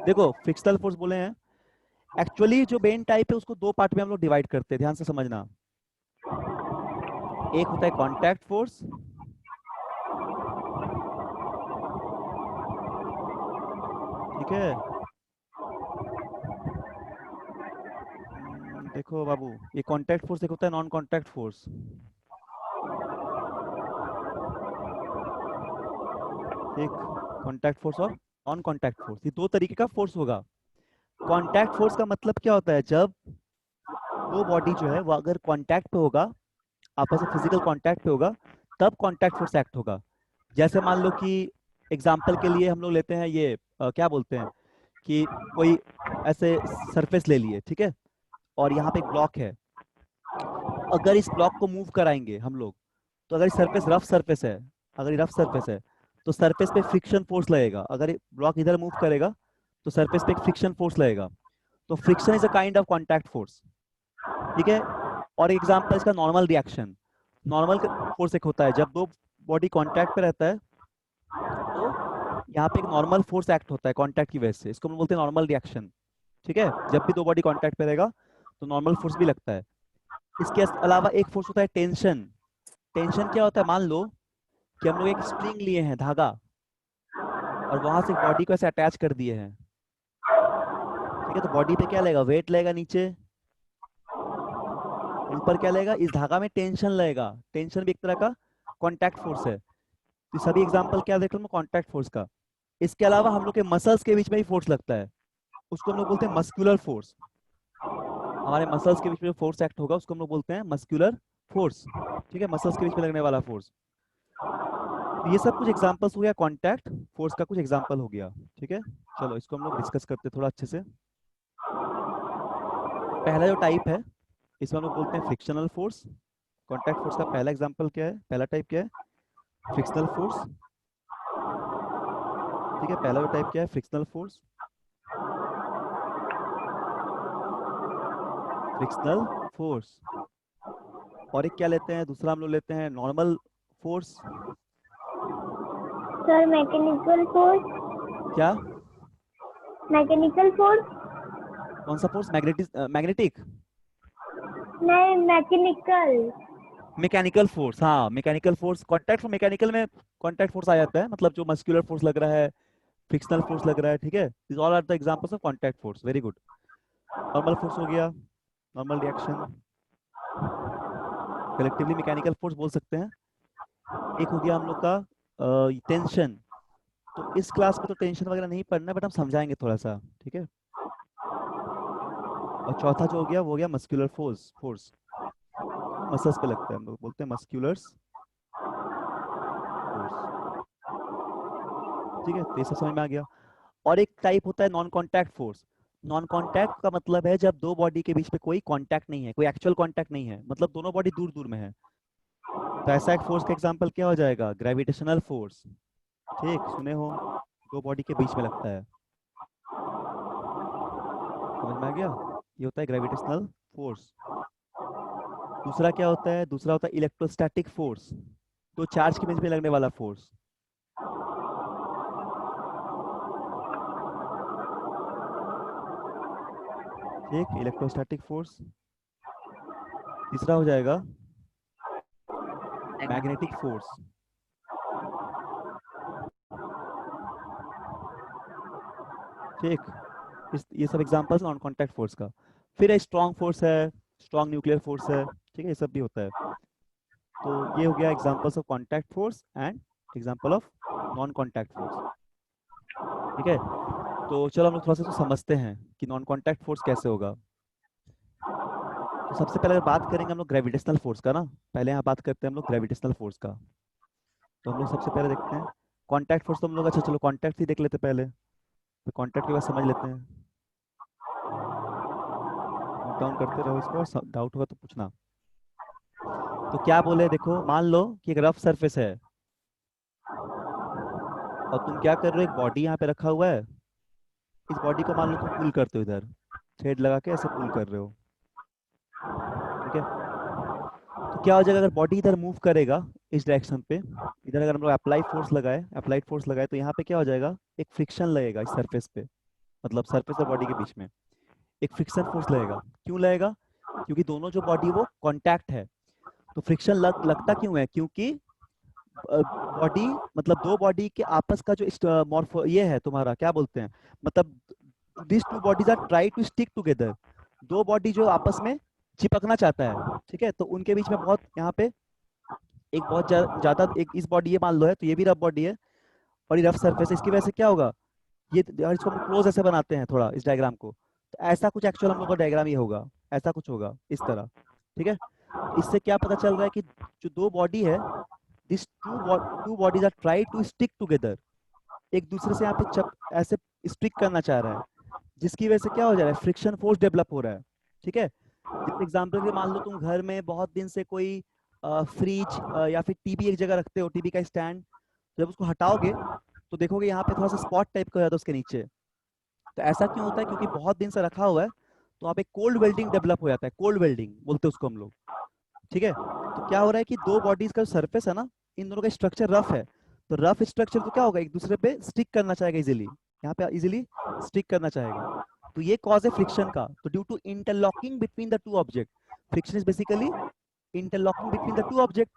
A: देखो, फ्रिक्शनल फोर्स बोले हैं, एक्चुअली जो मेन टाइप है उसको दो पार्ट में हम लोग डिवाइड करते हैं, ध्यान से समझना। एक होता है कांटेक्ट फोर्स, ठीक है। देखो बाबू, ये कांटेक्ट फोर्स एक होता है, नॉन कांटेक्ट फोर्स, एक कांटेक्ट फोर्स और नॉन कांटेक्ट फोर्स, ये दो तरीके का फोर्स होगा। कांटेक्ट फोर्स का मतलब क्या होता है, जब दो बॉडी जो है वो अगर कांटेक्ट पे होगा, आपस में फिजिकल कांटेक्ट पे होगा, तब कांटेक्ट फोर्स एक्ट होगा। जैसे मान लो कि एग्जांपल के लिए हम लोग लेते हैं ये क्या बोलते हैं कि कोई ऐसे सरफेस ले लिए, ठीक है, और यहाँ पे एक ब्लॉक है, अगर इस ब्लॉक को मूव कराएंगे हम लोग, तो अगर सरफेस रफ सरफेस है, अगर रफ सरफेस है तो सरफेस पे फ्रिक्शन फोर्स लगेगा, अगर ब्लॉक इधर मूव करेगा तो सरफेस पे एक फ्रिक्शन फोर्स लगेगा। तो friction is a kind of contact force, ठीक है। और एग्जांपल इसका नॉर्मल रिएक्शन, नॉर्मल फोर्स एक होता है जब दो बॉडी कांटेक्ट पे रहता है, तो यहाँ पे एक नॉर्मल फोर्स एक्ट होता है कांटेक्ट की वजह से, इसको हम बोलते हैं नॉर्मल रिएक्शन, ठीक है। जब भी दो बॉडी कांटेक्ट पे रहेगा तो नॉर्मल फोर्स भी लगता है। इसके अलावा एक फोर्स होता है टेंशन। टेंशन क्या होता है, मान लो कि हम लोग एक स्प्रिंग लिए हैं, धागा, और वहां से बॉडी को ऐसे अटैच कर दिए हैं, ठीक है, तो बॉडी पे क्या लगेगा, वेट लगेगा नीचे, ऊपर क्या लगेगा, इस धागा में टेंशन लगेगा, टेंशन भी एक तरह का कांटेक्ट फोर्स है। तो सभी एग्जांपल क्या देख रहे हो कांटेक्ट फोर्स का। इसके अलावा हम लोग के मसल्स के बीच में भी फोर्स लगता है, उसको हम लोग बोलते हैं मस्कुलर फोर्स। हमारे मसल्स के बीच में फोर्स एक्ट होगा उसको हम लोग बोलते हैं मस्कुलर फोर्स, ठीक है, मसल्स के बीच में लगने वाला फोर्स। तो ये सब कुछ एग्जांपल्स हो गया, कांटेक्ट फोर्स का कुछ एग्जांपल हो गया, ठीक है। चलो इसको हम लोग डिस्कस करते हैं थोड़ा अच्छे से। पहला जो टाइप है इसमें हम लोग बोलते हैं फ्रिक्शनल फोर्स। कांटेक्ट फोर्स का पहला एग्जांपल क्या है, पहला टाइप क्या है, फ्रिक्शनल फोर्स, ठीक है। पहला जो टाइप क्या है, फ्रिक्शनल फोर्स, फ्रिक्शनल फोर्स। और एक क्या लेते हैं, दूसरा हम लोग लेते हैं normal force.
G: Sir mechanical force,
A: क्या,
G: मैकेनिकल फोर्स,
A: कौन सा फोर्स, मैग्नेटिक,
G: नहीं मैकेनिकल,
A: मैकेनिकल फोर्स, हाँ mechanical force. Contact force, mechanical में कांटेक्ट फोर्स आ जाता है, मतलब जो मस्कुलर फोर्स लग रहा है, फ्रिक्शनल फोर्स लग रहा है, ठीक है। This all are the examples of contact force, very good. Normal force हो गया, normal reaction, collectively mechanical force बोल सकते हैं। एक हो गया हम लोग का टेंशन। तो इस क्लास में तो टेंशन वगैरह नहीं पढ़ना, बट हम समझाएंगे थोड़ा सा, ठीक है। और चौथा जो हो गया वो हो गया मस्कुलर फोर्स। फोर्स मसल्स पे लगता है, हम लोग बोलते हैं मस्कुलर्स फोर्स, ठीक है। तो ये सब समझ में आ गया। और एक टाइप होता है non contact force. Non contact का मतलब है जब दो बॉडी के बीच में कोई कांटेक्ट नहीं है, कोई एक्चुअल कांटेक्ट नहीं है, मतलब दोनों बॉडी दूर दूर में है। तो ऐसा एक फोर्स का एग्जांपल क्या हो जाएगा? Gravitational force. ठीक, सुने हो, दो बॉडी के बीच में लगता है। समझ में आ गया? ये होता है ग्रेविटेशनल फोर्स। दूसरा क्या होता है? दूसरा होता है इलेक्ट्रोस्टैटिक फोर्स, तो चार्ज के बीच में लगने वाला फोर्स। ठीक, इलेक्ट्रोस्टैटिक फोर्स। तीसरा हो जाएगा मैग्नेटिक फोर्स। ठीक, ये सब एग्जांपल्स नॉन कांटेक्ट फोर्स का। फिर स्ट्रॉन्ग फोर्स है, स्ट्रॉन्ग न्यूक्लियर फोर्स है, ठीक है, ये सब भी होता है। तो ये हो गया examples of contact force and example of non contact force, ठीक है। तो चलो हम लोग थोड़ा सा तो समझते हैं कि नॉन कांटेक्ट फोर्स कैसे होगा। तो सबसे पहले अगर बात करेंगे हम लोग ग्रेविटेशनल फोर्स का ना, पहले यहाँ बात करते हैं हम लोग ग्रेविटेशनल फोर्स का। तो हम लोग सबसे पहले देखते हैं कांटेक्ट फोर्स। तो हम लोग अच्छा चलो कांटेक्ट ही देख लेते पहले, तो कांटेक्ट के बाद समझ लेते हैं। नोट डाउन करते रहो इसको, और डाउट होगा तो पूछना। तो क्या बोले, देखो मान लो कि एक रफ सरफेस है और तुम क्या कर रहे हो, एक बॉडी यहाँ पे रखा हुआ है। इस बॉडी को मान लो तुम पुल करते हो, इधर थ्रेड लगा के ऐसे पुल कर रहे हो, ठीक है। तो क्या हो जाएगा अगर बॉडी इधर मूव करेगा इस डायरेक्शन पे, इधर अगर हम लोग अप्लाइड फोर्स लगाए तो यहाँ पे क्या हो जाएगा, एक फ्रिक्शन लगेगा इस सरफेस पे, मतलब सरफेस और बॉडी के बीच में एक फ्रिक्शन फोर्स लगेगा। क्यों लगेगा? क्योंकि दोनों जो बॉडी वो कांटेक्ट है। तो फ्रिक्शन लगता क्यों है? क्योंकि बॉडी, मतलब दो बॉडी के आपस का जो मॉर्फो ये है तुम्हारा, क्या बोलते हैं, मतलब this two bodies are try to stick together. दो बॉडी जो आपस में चिपकना चाहता है, ठीक है। तो उनके बीच में बहुत यहाँ पे एक बहुत ज्यादा एक इस बॉडी ये मान लो है, तो ये भी रफ बॉडी है और ये रफ सरफेस है। इसकी वजह से क्या होगा, ये और इसको हम क्लोज ऐसे बनाते हैं थोड़ा इस डायग्राम को, तो ऐसा कुछ एक्चुअल हम लोग का डायग्राम ये होगा, ऐसा कुछ होगा इस तरह, ठीक है। इससे क्या पता चल रहा है कि जो दो बॉडी है, this two bodies are try to stick together, एक दूसरे से यहाँ पे ऐसे स्टिक करना चाह रहा है, जिसकी वजह से क्या हो जा रहा है, फ्रिक्शन फोर्स डेवलप हो रहा है, ठीक है। जैसे एग्जांपल के लिए मान लो तुम घर में बहुत दिन से कोई फ्रिज या फिर टीवी एक जगह रखते हो, टीवी का स्टैंड, जब उसको हटाओगे तो देखोगे यहाँ पे थोड़ा सा स्पॉट टाइप का हो जाता है उसके नीचे। तो ऐसा क्यों होता है? क्योंकि बहुत दिन से रखा हुआ है, तो वहाँ पे कोल्ड वेल्डिंग डेवलप हो जाता है, कोल्ड वेल्डिंग बोलते हैं उसको हम लोग, ठीक है। तो क्या हो रहा है कि दो बॉडीज का सरफेस है ना, इन दोनों का स्ट्रक्चर रफ है, तो रफ स्ट्रक्चर तो क्या होगा, एक दूसरे पे स्टिक करना चाहेगा इजीली, यहाँ पे इजीली स्टिक करना चाहेगा। तो ये कॉज है फ्रिक्शन का। तो due to interlocking between the two object, friction is basically interlocking between the two object.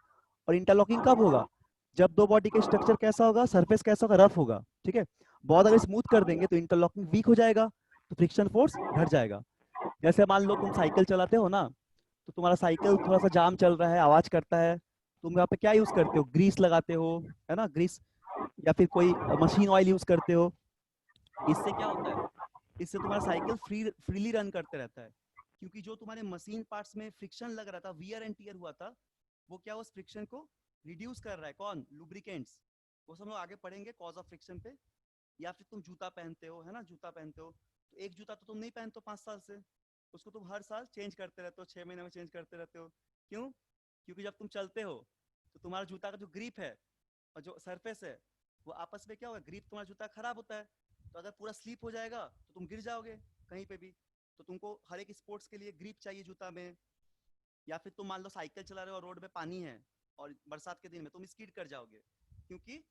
A: और इंटरलॉकिंग कब होगा? जब दो बॉडी का स्ट्रक्चर कैसा होगा, सरफेस कैसा होगा, रफ होगा, ठीक है। बहुत अगर स्मूथ कर देंगे तो इंटरलॉकिंग वीक हो जाएगा, तो फ्रिक्शन फोर्स घट जाएगा। जैसे मान लो तुम साइकिल चलाते हो ना, तो तुम्हारा साइकिल थोड़ा सा जाम चल रहा है, आवाज करता है, तुम यहाँ पे क्या यूज करते हो, ग्रीस लगाते हो, है ना, ग्रीस, या फिर कोई मशीन ऑयल यूज करते हो। इससे क्या होता है, इससे तुम्हारा साइकिल फ्रीली रन करते रहता है, क्योंकि जो तुम्हारे मशीन पार्ट्स में फ्रिक्शन लग रहा था, वियर एंड टियर हुआ था, वो क्या उस फ्रिक्शन को रिड्यूस कर रहा है। कौन? लुब्रिकेंट्स। वो सब हम लोग आगे पढ़ेंगे कॉज ऑफ फ्रिक्शन पे। या फिर तुम जूता पहनते हो, है ना, जूता पहनते हो, तो एक जूता तो तुम नहीं पहनते हो 5 साल से, उसको तुम हर साल चेंज करते रहते हो, 6 महीने में चेंज करते रहते हो। क्यों? क्योंकि जब तुम चलते हो तो तुम्हारा जूता का जो ग्रिप है और जो सरफेस है, वो आपस में क्या होगा, ग्रिप तुम्हारा जूता खराब होता है, तो अगर पूरा स्लिप हो जाएगा तो तुम गिर जाओगे कहीं पे भी। तो तुमको हर एक स्पोर्ट्स के लिए ग्रिप चाहिए जूता में। या फिर तुम मान लो साइकिल चला रहे हो और रोड में पानी है और बरसात के दिन में तुम स्किड कर जाओगे, क्योंकि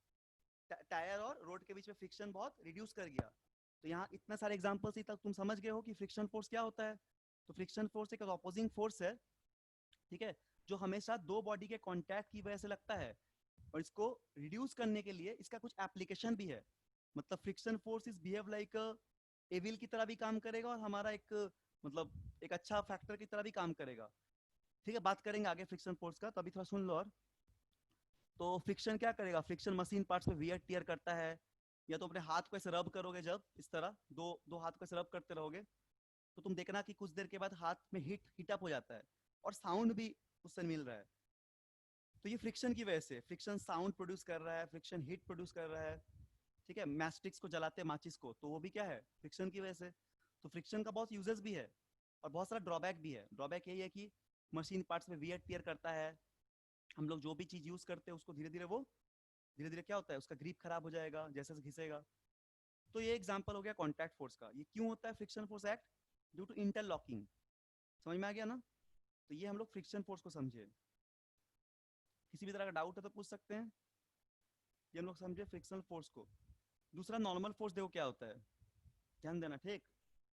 A: टायर और रोड के बीच में फ्रिक्शन बहुत रिड्यूस कर गया। तो यहाँ इतना सारे एग्जांपल्स ही तक तुम समझ गए हो कि फ्रिक्शन फोर्स क्या होता है। तो फ्रिक्शन फोर्स एक अपोजिंग फोर्स है, ठीक है, जो हमेशा दो बॉडी के कांटेक्ट की वजह से लगता है। और इसको रिड्यूस करने के लिए इसका कुछ एप्लीकेशन भी है। मतलब friction force is behave like a wheel की तरह भी काम करेगा, और हमारा एक मतलब एक अच्छा फैक्टर की तरह भी काम करेगा। ठीक है, बात करेंगे आगे फ्रिक्शन फोर्स का, तो अभी थोड़ा सुन लो। और तो फ्रिक्शन क्या करेगा, फ्रिक्शन मशीन पार्ट्स में वियर टियर करता है, या तो अपने हाथ को ऐसे रब करोगे, जब इस तरह दो दो हाथ को ऐसे रब करते रहोगे, तो तुम देखना कि कुछ देर के बाद हाथ में हीट अप हो जाता है और साउंड भी उससे मिल रहा है। तो ये फ्रिक्शन की वजह से, फ्रिक्शन साउंड प्रोड्यूस कर रहा है, फ्रिक्शन हीट प्रोड्यूस कर रहा है। ठीक है, मैस्टिक्स को जलाते हैं माचिस को, तो वो भी क्या है, फ्रिक्शन की वजह से। तो फ्रिक्शन का बहुत यूजेस भी है और बहुत सारा ड्रॉबैक भी है। ड्रॉबैक यही है कि मशीन पार्ट्स में वियर टियर करता है, हम लोग जो भी चीज यूज करते हैं उसको धीरे धीरे क्या होता है, उसका ग्रिप खराब हो जाएगा जैसे घिसेगा। तो ये एग्जांपल हो गया कॉन्टैक्ट फोर्स का। ये क्यों होता है friction force act, due to interlocking. समझ में आ गया ना? तो ये हम लोग फ्रिक्शन फोर्स को समझे। किसी भी तरह का डाउट है तो पूछ सकते हैं। ये हम लोग समझे फ्रिक्शनल फोर्स को। दूसरा नॉर्मल फोर्स देखो क्या होता है, ध्यान देना। ठीक,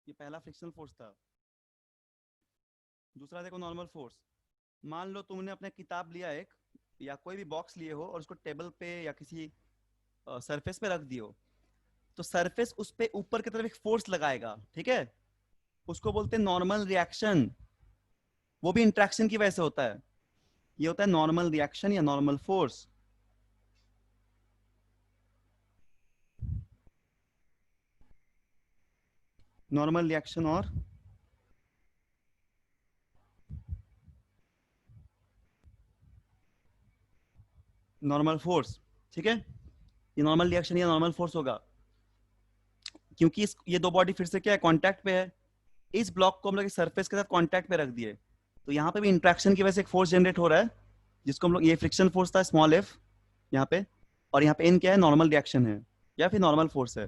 A: ये पहला फ्रिक्शनल फोर्स था। दूसरा देखो नॉर्मल फोर्स। मान लो तुमने अपने किताब लिया एक, या कोई भी बॉक्स लिए हो और उसको टेबल पे या किसी सरफेस पे रख दियो, तो सरफेस उस पे ऊपर की तरफ एक फोर्स लगाएगा। ठीक है, उसको बोलते हैं नॉर्मल रिएक्शन। वो भी इंट्रैक्शन की वजह से होता है। ये होता है नॉर्मल रिएक्शन या नॉर्मल फोर्स। नॉर्मल रिएक्शन और नॉर्मल फोर्स। ठीक है, ये नॉर्मल रिएक्शन या नॉर्मल फोर्स होगा, क्योंकि ये दो बॉडी फिर से क्या है, कांटेक्ट पे है। इस ब्लॉक को हम लोग सरफेस के साथ कांटेक्ट पे रख दिए, तो यहाँ पे भी इंट्रैक्शन की वजह से एक फोर्स जनरेट हो रहा है, जिसको हम लोग, ये फ्रिक्शन फोर्स था स्मॉल एफ यहाँ पे, और यहाँ पे एन क्या है, नॉर्मल रिएक्शन है या फिर नॉर्मल फोर्स है।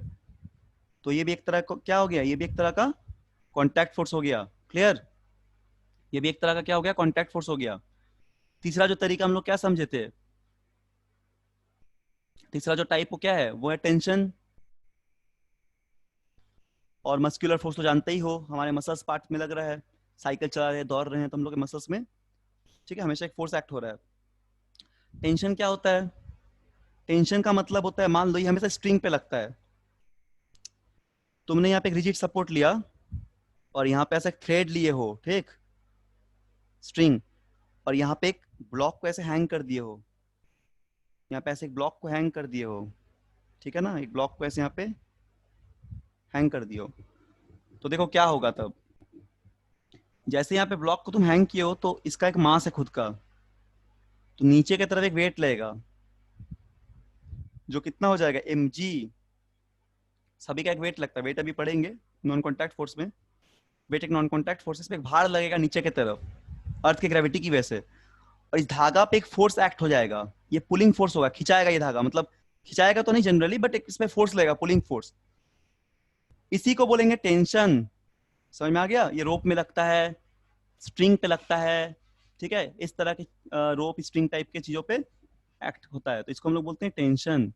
A: तो ये भी एक तरह का क्या हो गया, ये भी एक तरह का कॉन्टैक्ट फोर्स हो गया। क्लियर? ये भी एक तरह का क्या हो गया, कॉन्टैक्ट फोर्स हो गया। तीसरा जो तरीका हम लोग क्या समझे थे, तीसरा जो टाइप वो क्या है, वो है टेंशन और मस्कुलर फोर्स। तो जानते ही हो, हमारे मसल्स पार्ट में लग रहा है, साइकिल चला रहे हैं, दौड़ रहे हैं, तो हम लोग के मसल्स में, ठीक है, हमेशा एक फोर्स एक्ट हो रहा है। टेंशन क्या होता है, टेंशन का मतलब होता है, मान लो ये हमेशा स्ट्रिंग पे लगता है। तुमने यहाँ पे एक रिजिड सपोर्ट लिया और यहाँ पे ऐसे थ्रेड लिए हो, ठीक, स्ट्रिंग, और यहाँ पे एक ब्लॉक को ऐसे हैंग कर दिए हो, यहाँ पे ऐसे एक ब्लॉक को हैंग कर दिए हो, ठीक है ना, एक ब्लॉक को ऐसे यहाँ पे हैंग कर दियो। तो देखो क्या होगा तब, जैसे यहाँ पे ब्लॉक को तुम हैंग किए हो, तो इसका एक मास है खुद का, तो नीचे की तरफ एक वेट लगेगा, जो कितना हो जाएगा, mg। सभी का एक वेट लगता है, वेट अभी पढ़ेंगे नॉन कॉन्टैक्ट फोर्स में। वेट एक नॉन कॉन्टैक्ट फोर्सेस पे एक भार लगेगा नीचे की तरफ अर्थ की ग्रेविटी की वजह से, और इस धागा पे एक फोर्स एक्ट हो जाएगा, ये पुलिंग फोर्स होगा, खिंचाएगा ये धागा, मतलब खिंचाएगा तो नहीं जनरली, बट एक इसमें फोर्स लगेगा, पुलिंग फोर्स। इसी को बोलेंगे टेंशन। समझ में आ गया? ये रोप में लगता है, स्ट्रिंग पे लगता है, ठीक है, इस तरह की रोप स्ट्रिंग टाइप के चीजों पे एक्ट होता है, तो इसको हम लोग बोलते हैं टेंशन।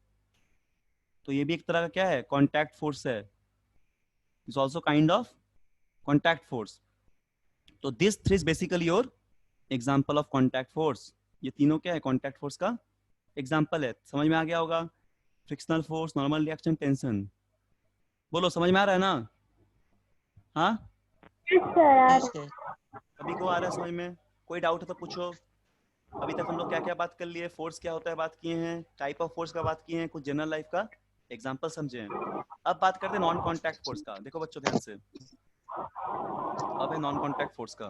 A: तो ये भी एक तरह का क्या है, कॉन्टैक्ट फोर्स है, is also kind of contact force. तो this three is basically your example of contact force. ये तीनों क्या है, कॉन्टैक्ट फोर्स का एग्जाम्पल है। समझ में आ गया होगा? Frictional force, normal reaction, tension. बोलो, समझ में आ रहा है ना? हाँ,
G: Yes, sir.
F: Yes sir.
A: अभी को आ रहा है समझ में? कोई डाउट है तो पूछो। अभी तक हम लोग क्या क्या बात कर लिए, फोर्स क्या होता है बात किए हैं, टाइप ऑफ फोर्स का बात किए हैं, कुछ जनरल लाइफ का एग्जांपल समझे हैं। अब बात करते हैं नॉन कॉन्टैक्ट फोर्स का। देखो बच्चों ध्यान से, अब है नॉन कॉन्टैक्ट फोर्स का।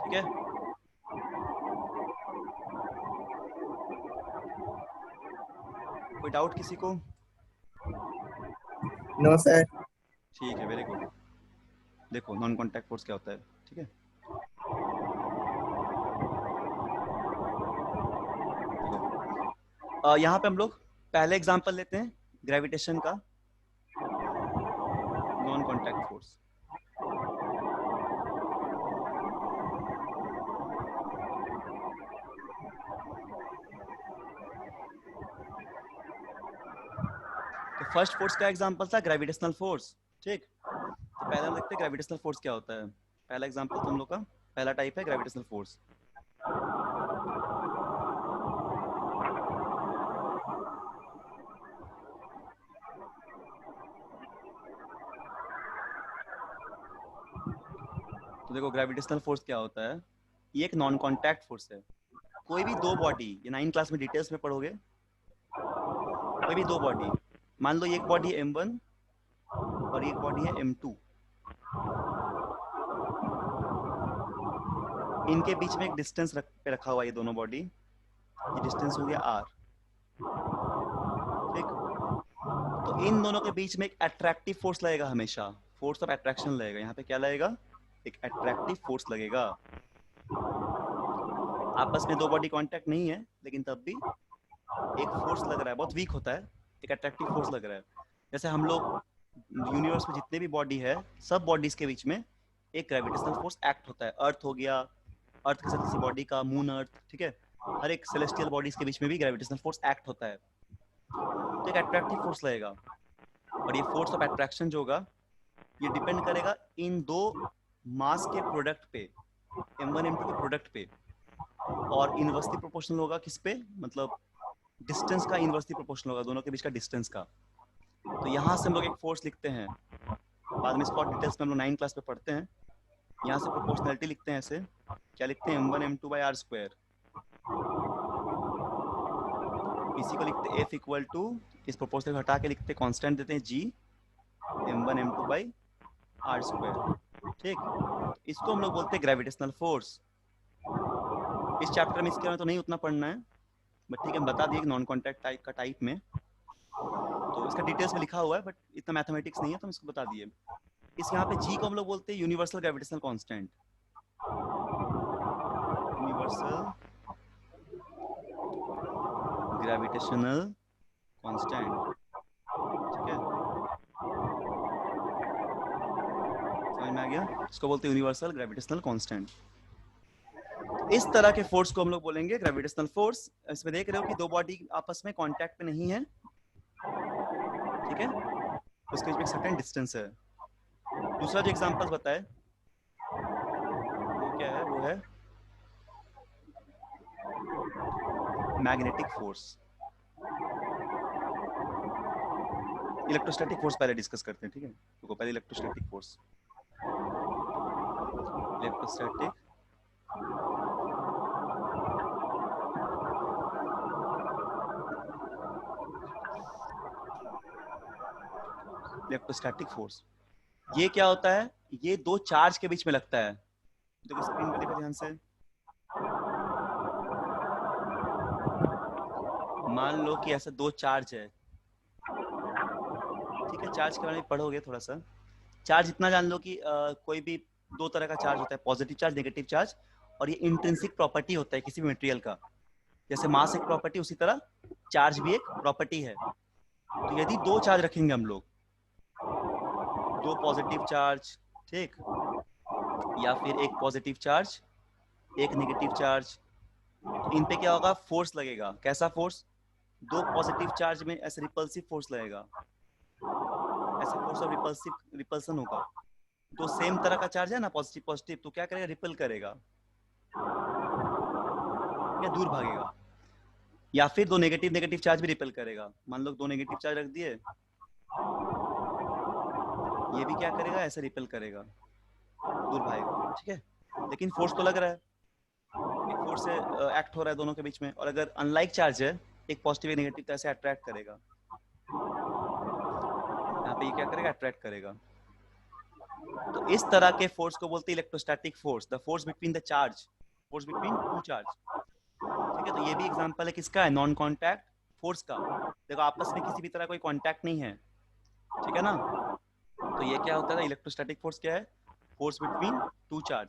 A: ठीक है, कोई डाउट किसी को?
B: No sir.
A: ठीक है, वेरी गुड। देखो नॉन कॉन्टैक्ट फोर्स क्या होता है, ठीक है। देखो यहाँ पे हम लोग पहले एग्जांपल लेते हैं ग्रेविटेशन का, नॉन कॉन्टैक्ट फोर्स। तो फर्स्ट फोर्स का एग्जांपल था ग्रेविटेशनल फोर्स, ठीक। तो पहले हम देखते हैं ग्रेविटेशनल फोर्स क्या होता है। पहला एग्जांपल तुम लोग का पहला टाइप है ग्रेविटेशनल फोर्स। तो देखो ग्रेविटेशनल फोर्स क्या होता है, ये एक नॉन कॉन्टैक्ट फोर्स है। कोई भी दो बॉडी, ये 9 क्लास में डिटेल्स में पढ़ोगे, कोई भी दो बॉडी, मान लो ये एक बॉडी है m1 और एक बॉडी है m2, इनके बीच में एक डिस्टेंस पे रखा हुआ है ये दोनों बॉडी, ये डिस्टेंस हो गया r, ठीक। तो इन दोनों के बीच में एक अट्रैक्टिव फोर्स लगेगा, हमेशा फोर्स ऑफ अट्रैक्शन लगेगा। यहाँ पे क्या लगेगा, एक अट्रैक्टिव फोर्स लगेगा। आपस में दो बॉडी कांटेक्ट नहीं है, लेकिन तब भी एक फोर्स लग रहा है, बहुत वीक होता है, एक अट्रैक्टिव फोर्स लग रहा है। जैसे हम लोग यूनिवर्स में जितने भी बॉडी है, सब बॉडीज के बीच में एक ग्रेविटेशनल फोर्स एक्ट होता है। अर्थ हो गया, अर्थ के साथ किसी बॉडी का, मून अर्थ, ठीक है, हर एक सेलेस्टियल बॉडीज के बीच में भी ग्रेविटेशनल फोर्स एक्ट होता है। तो एक अट्रैक्टिव फोर्स लगेगा, और ये फोर्स ऑफ अट्रैक्शन जो होगा ये डिपेंड करेगा इन दो मास के प्रोडक्ट पे, m1 m2 के प्रोडक्ट पे, और इनवर्सली प्रोपोर्शनल होगा किस पे, मतलब डिस्टेंस का इनवर्सली प्रोपोर्शनल होगा, दोनों के बीच का डिस्टेंस का। तो यहाँ से हम लोग एक फोर्स लिखते हैं, बाद में इसको और डिटेल्स में हम लोग 9 क्लास पे पढ़ते हैं। यहाँ से प्रोपोर्शनलिटी लिखते हैं, ऐसे क्या लिखते हैं, m1 m2 by r square. इसी को लिखते हैं f इक्वल टू, इस प्रोपोर्शनल हटा के लिखते हैं, कांस्टेंट देते हैं g m1 m2 by r square, ठीक। इसको हम लोग बोलते हैं ग्रेविटेशनल फोर्स। इस चैप्टर में इसके में तो नहीं उतना पढ़ना है, बट ठीक है, बता दिए नॉन कॉन्टैक्ट टाइप का टाइप में, तो इसका डिटेल्स में लिखा हुआ है, बट इतना मैथमेटिक्स नहीं है, तो हम इसको बता दिए। इस यहाँ पे g को हम लोग बोलते हैं universal gravitational constant, universal gravitational constant, ठीक है, समझ में आ गया। इसको बोलते हैं यूनिवर्सल ग्रेविटेशनल कांस्टेंट। इस तरह के फोर्स को हम लोग बोलेंगे ग्रेविटेशनल फोर्स। इसमें देख रहे हो कि दो बॉडी आपस में कांटेक्ट पे नहीं है, ठीक है, उसके बीच में एक सर्टेन डिस्टेंस है। दूसरा जो एग्जांपल्स बताए वो क्या है, वो है मैग्नेटिक फोर्स। इलेक्ट्रोस्टैटिक फोर्स पहले डिस्कस करते हैं, ठीक है, तो पहले electrostatic force, electrostatic electrostatic force, ये क्या होता है, ये दो चार्ज के बीच में लगता है। देखो स्क्रीन पे देखो ध्यान से, मान लो कि ऐसे दो चार्ज है, ठीक है, चार्ज के बारे में पढ़ोगे थोड़ा सा। चार्ज इतना जान लो कि कोई भी दो तरह का चार्ज होता है, पॉजिटिव चार्ज, नेगेटिव चार्ज, और ये इंट्रिंसिक प्रॉपर्टी होता है किसी भी मटेरियल का। जैसे मास एक प्रॉपर्टी, उसी तरह चार्ज भी एक प्रॉपर्टी है। तो यदि दो चार्ज रखेंगे हम लोग, दो पॉजिटिव चार्ज, ठीक, या फिर एक पॉजिटिव चार्ज एक नेगेटिव चार्ज, तो इन पे क्या होगा, फोर्स लगेगा। कैसा फोर्स, दो पॉजिटिव चार्ज में ऐसे रिपल्सिव फोर्स लगेगा, ऐसे फोर्स ऑफ रिपल्सन होगा। तो सेम तरह का चार्ज है ना, पॉजिटिव पॉजिटिव, तो क्या करेगा, रिपल करेगा या दूर भागेगा। या फिर दो नेगेटिव नेगेटिव चार्ज भी रिपल करेगा। मान लो दो नेगेटिव चार्ज रख दिए, ये भी क्या करेगा, ऐसे रिपल करेगा, दूर भागेगा, ठीक है, लेकिन फोर्स तो लग रहा है, एक फोर्स से एक्ट हो रहा है दोनों के बीच में। और अगर अनलाइक चार्ज है, एक पॉजिटिव एक नेगेटिव, तो ऐसे अट्रैक्ट करेगा, यहाँ पे ये क्या करेगा, अट्रैक्ट करेगा। तो इस तरह के फोर्स को बोलते हैं electrostatic force, the force between the charge, force between two charge, ठीक है। तो ये भी एग्जांपल है किसका है, नॉन कांटेक्ट फोर्स का। देखो आपस में किसी भी तरह कोई कांटेक्ट नहीं है, ठीक है ना। तो ये क्या होता है, इलेक्ट्रोस्टैटिक फोर्स क्या है, फोर्स बिटवीन टू चार्ज,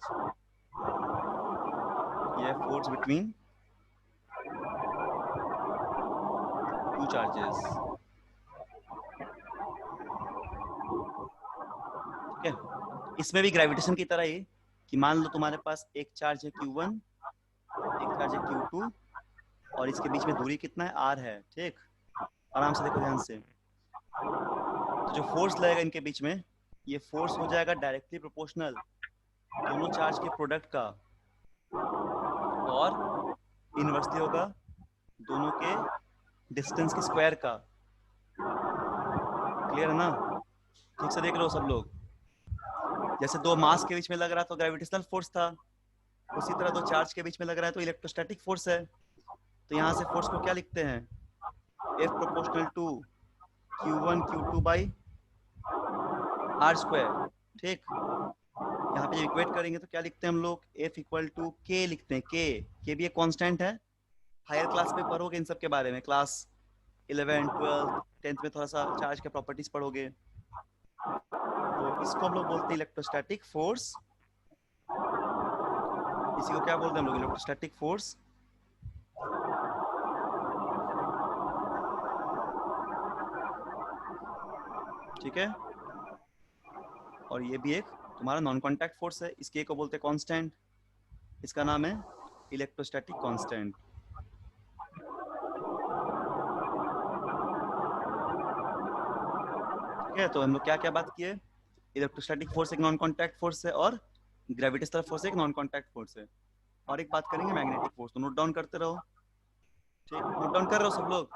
A: ये फोर्स बिटवीन टू चार्जेस, ठीक है। इसमें भी ग्रेविटेशन की तरह ही कि मान लो तुम्हारे पास एक चार्ज है Q1, एक चार्ज है Q2, और इसके बीच में दूरी कितना है, R है, ठीक। आराम से देखो ध्यान से, तो जो फोर्स लगेगा इनके बीच में, ये फोर्स हो जाएगा डायरेक्टली प्रोपोर्शनल दोनों चार्ज के प्रोडक्ट का, और इनवर्सली होगा दोनों के डिस्टेंस के स्क्वायर का। क्लियर है ना, ठीक से देख लो सब लोग। जैसे दो मास के बीच में लग रहा तो ग्रेविटेशनल फोर्स था, उसी तरह दो चार्ज के बीच में लग रहा है तो इलेक्ट्रोस्टैटिक फोर्स है। तो यहाँ से फोर्स को क्या लिखते हैं, F proportional to Q1 Q2 by R square. ठीक, यहाँ पे इक्वेट करेंगे तो क्या लिखते हैं हम लोग, F इक्वल टू K लिखते हैं। K भी एक कांस्टेंट है, हायर क्लास में पढ़ोगे इन सब के बारे में, क्लास 11 12 10th में थोड़ा सा चार्ज के प्रॉपर्टीज पढ़ोगे। तो इसको हम लोग बोलते हैं इलेक्ट्रोस्टैटिक फोर्स। इसी को क्या बोलते हैं हम लोग, इलेक्ट्रोस्टैटिक फोर्स। ठीक है, और ये भी एक तुम्हारा नॉन कॉन्टैक्ट फोर्स है, इसके को बोलते हैं कांस्टेंट, इसका नाम है इलेक्ट्रोस्टैटिक कांस्टेंट। ठीक है, तो हम लोग क्या क्या बात किए, इलेक्ट्रोस्टैटिक फोर्स एक नॉन कॉन्टैक्ट फोर्स है और ग्रेविटेशनल फोर्स एक नॉन कॉन्टैक्ट फोर्स है। और एक बात करेंगे मैग्नेटिक फोर्स, तो नोट डाउन करते रहो। ठीक, नोट डाउन कर रहे हो सब लोग,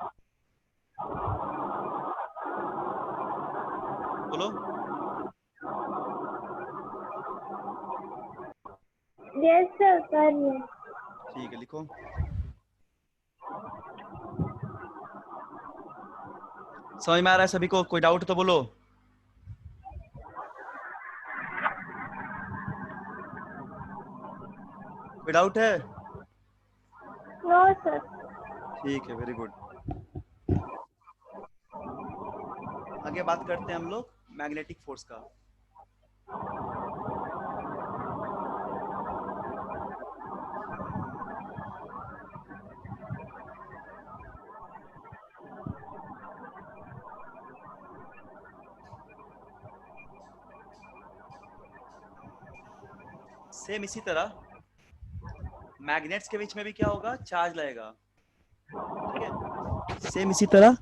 A: बोलो।
G: यस सर, कर रही हूँ।
A: ठीक है, लिखो। समझ में आ रहा है सभी को, कोई डाउट तो बोलो। कोई डाउट है?
G: No sir.
A: ठीक है, वेरी गुड। आगे बात करते हैं हम लोग मैग्नेटिक फोर्स का। सेम इसी तरह मैग्नेट्स के बीच में भी क्या होगा, चार्ज लगेगा। ठीक है, सेम इसी तरह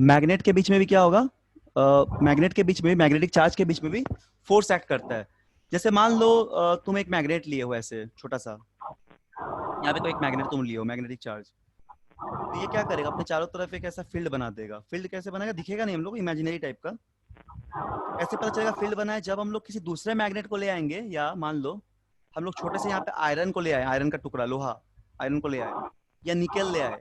A: मैग्नेट के बीच में भी क्या होगा, मैग्नेट के बीच में, मैग्नेटिक चार्ज के बीच में भी फोर्स एक्ट करता है। जैसे मान लो तुम एक मैग्नेट लिए हो ऐसे छोटा सा, यहाँ पे कोई एक मैग्नेट तुम लिए हो, मैग्नेटिक चार्ज, तो ये क्या करेगा, अपने चारों तरफ एक ऐसा फील्ड बना देगा। फील्ड कैसे बनाएगा, दिखेगा नहीं हम लोग, इमेजिनरी टाइप का। कैसे पता चलेगा फील्ड बना है, जब हम लोग किसी दूसरे मैग्नेट को ले आएंगे, या मान लो हम लोग छोटे से यहाँ पे आयरन को ले आए, आयरन का टुकड़ा, लोहा, आयरन को ले आए, या निकेल ले आए,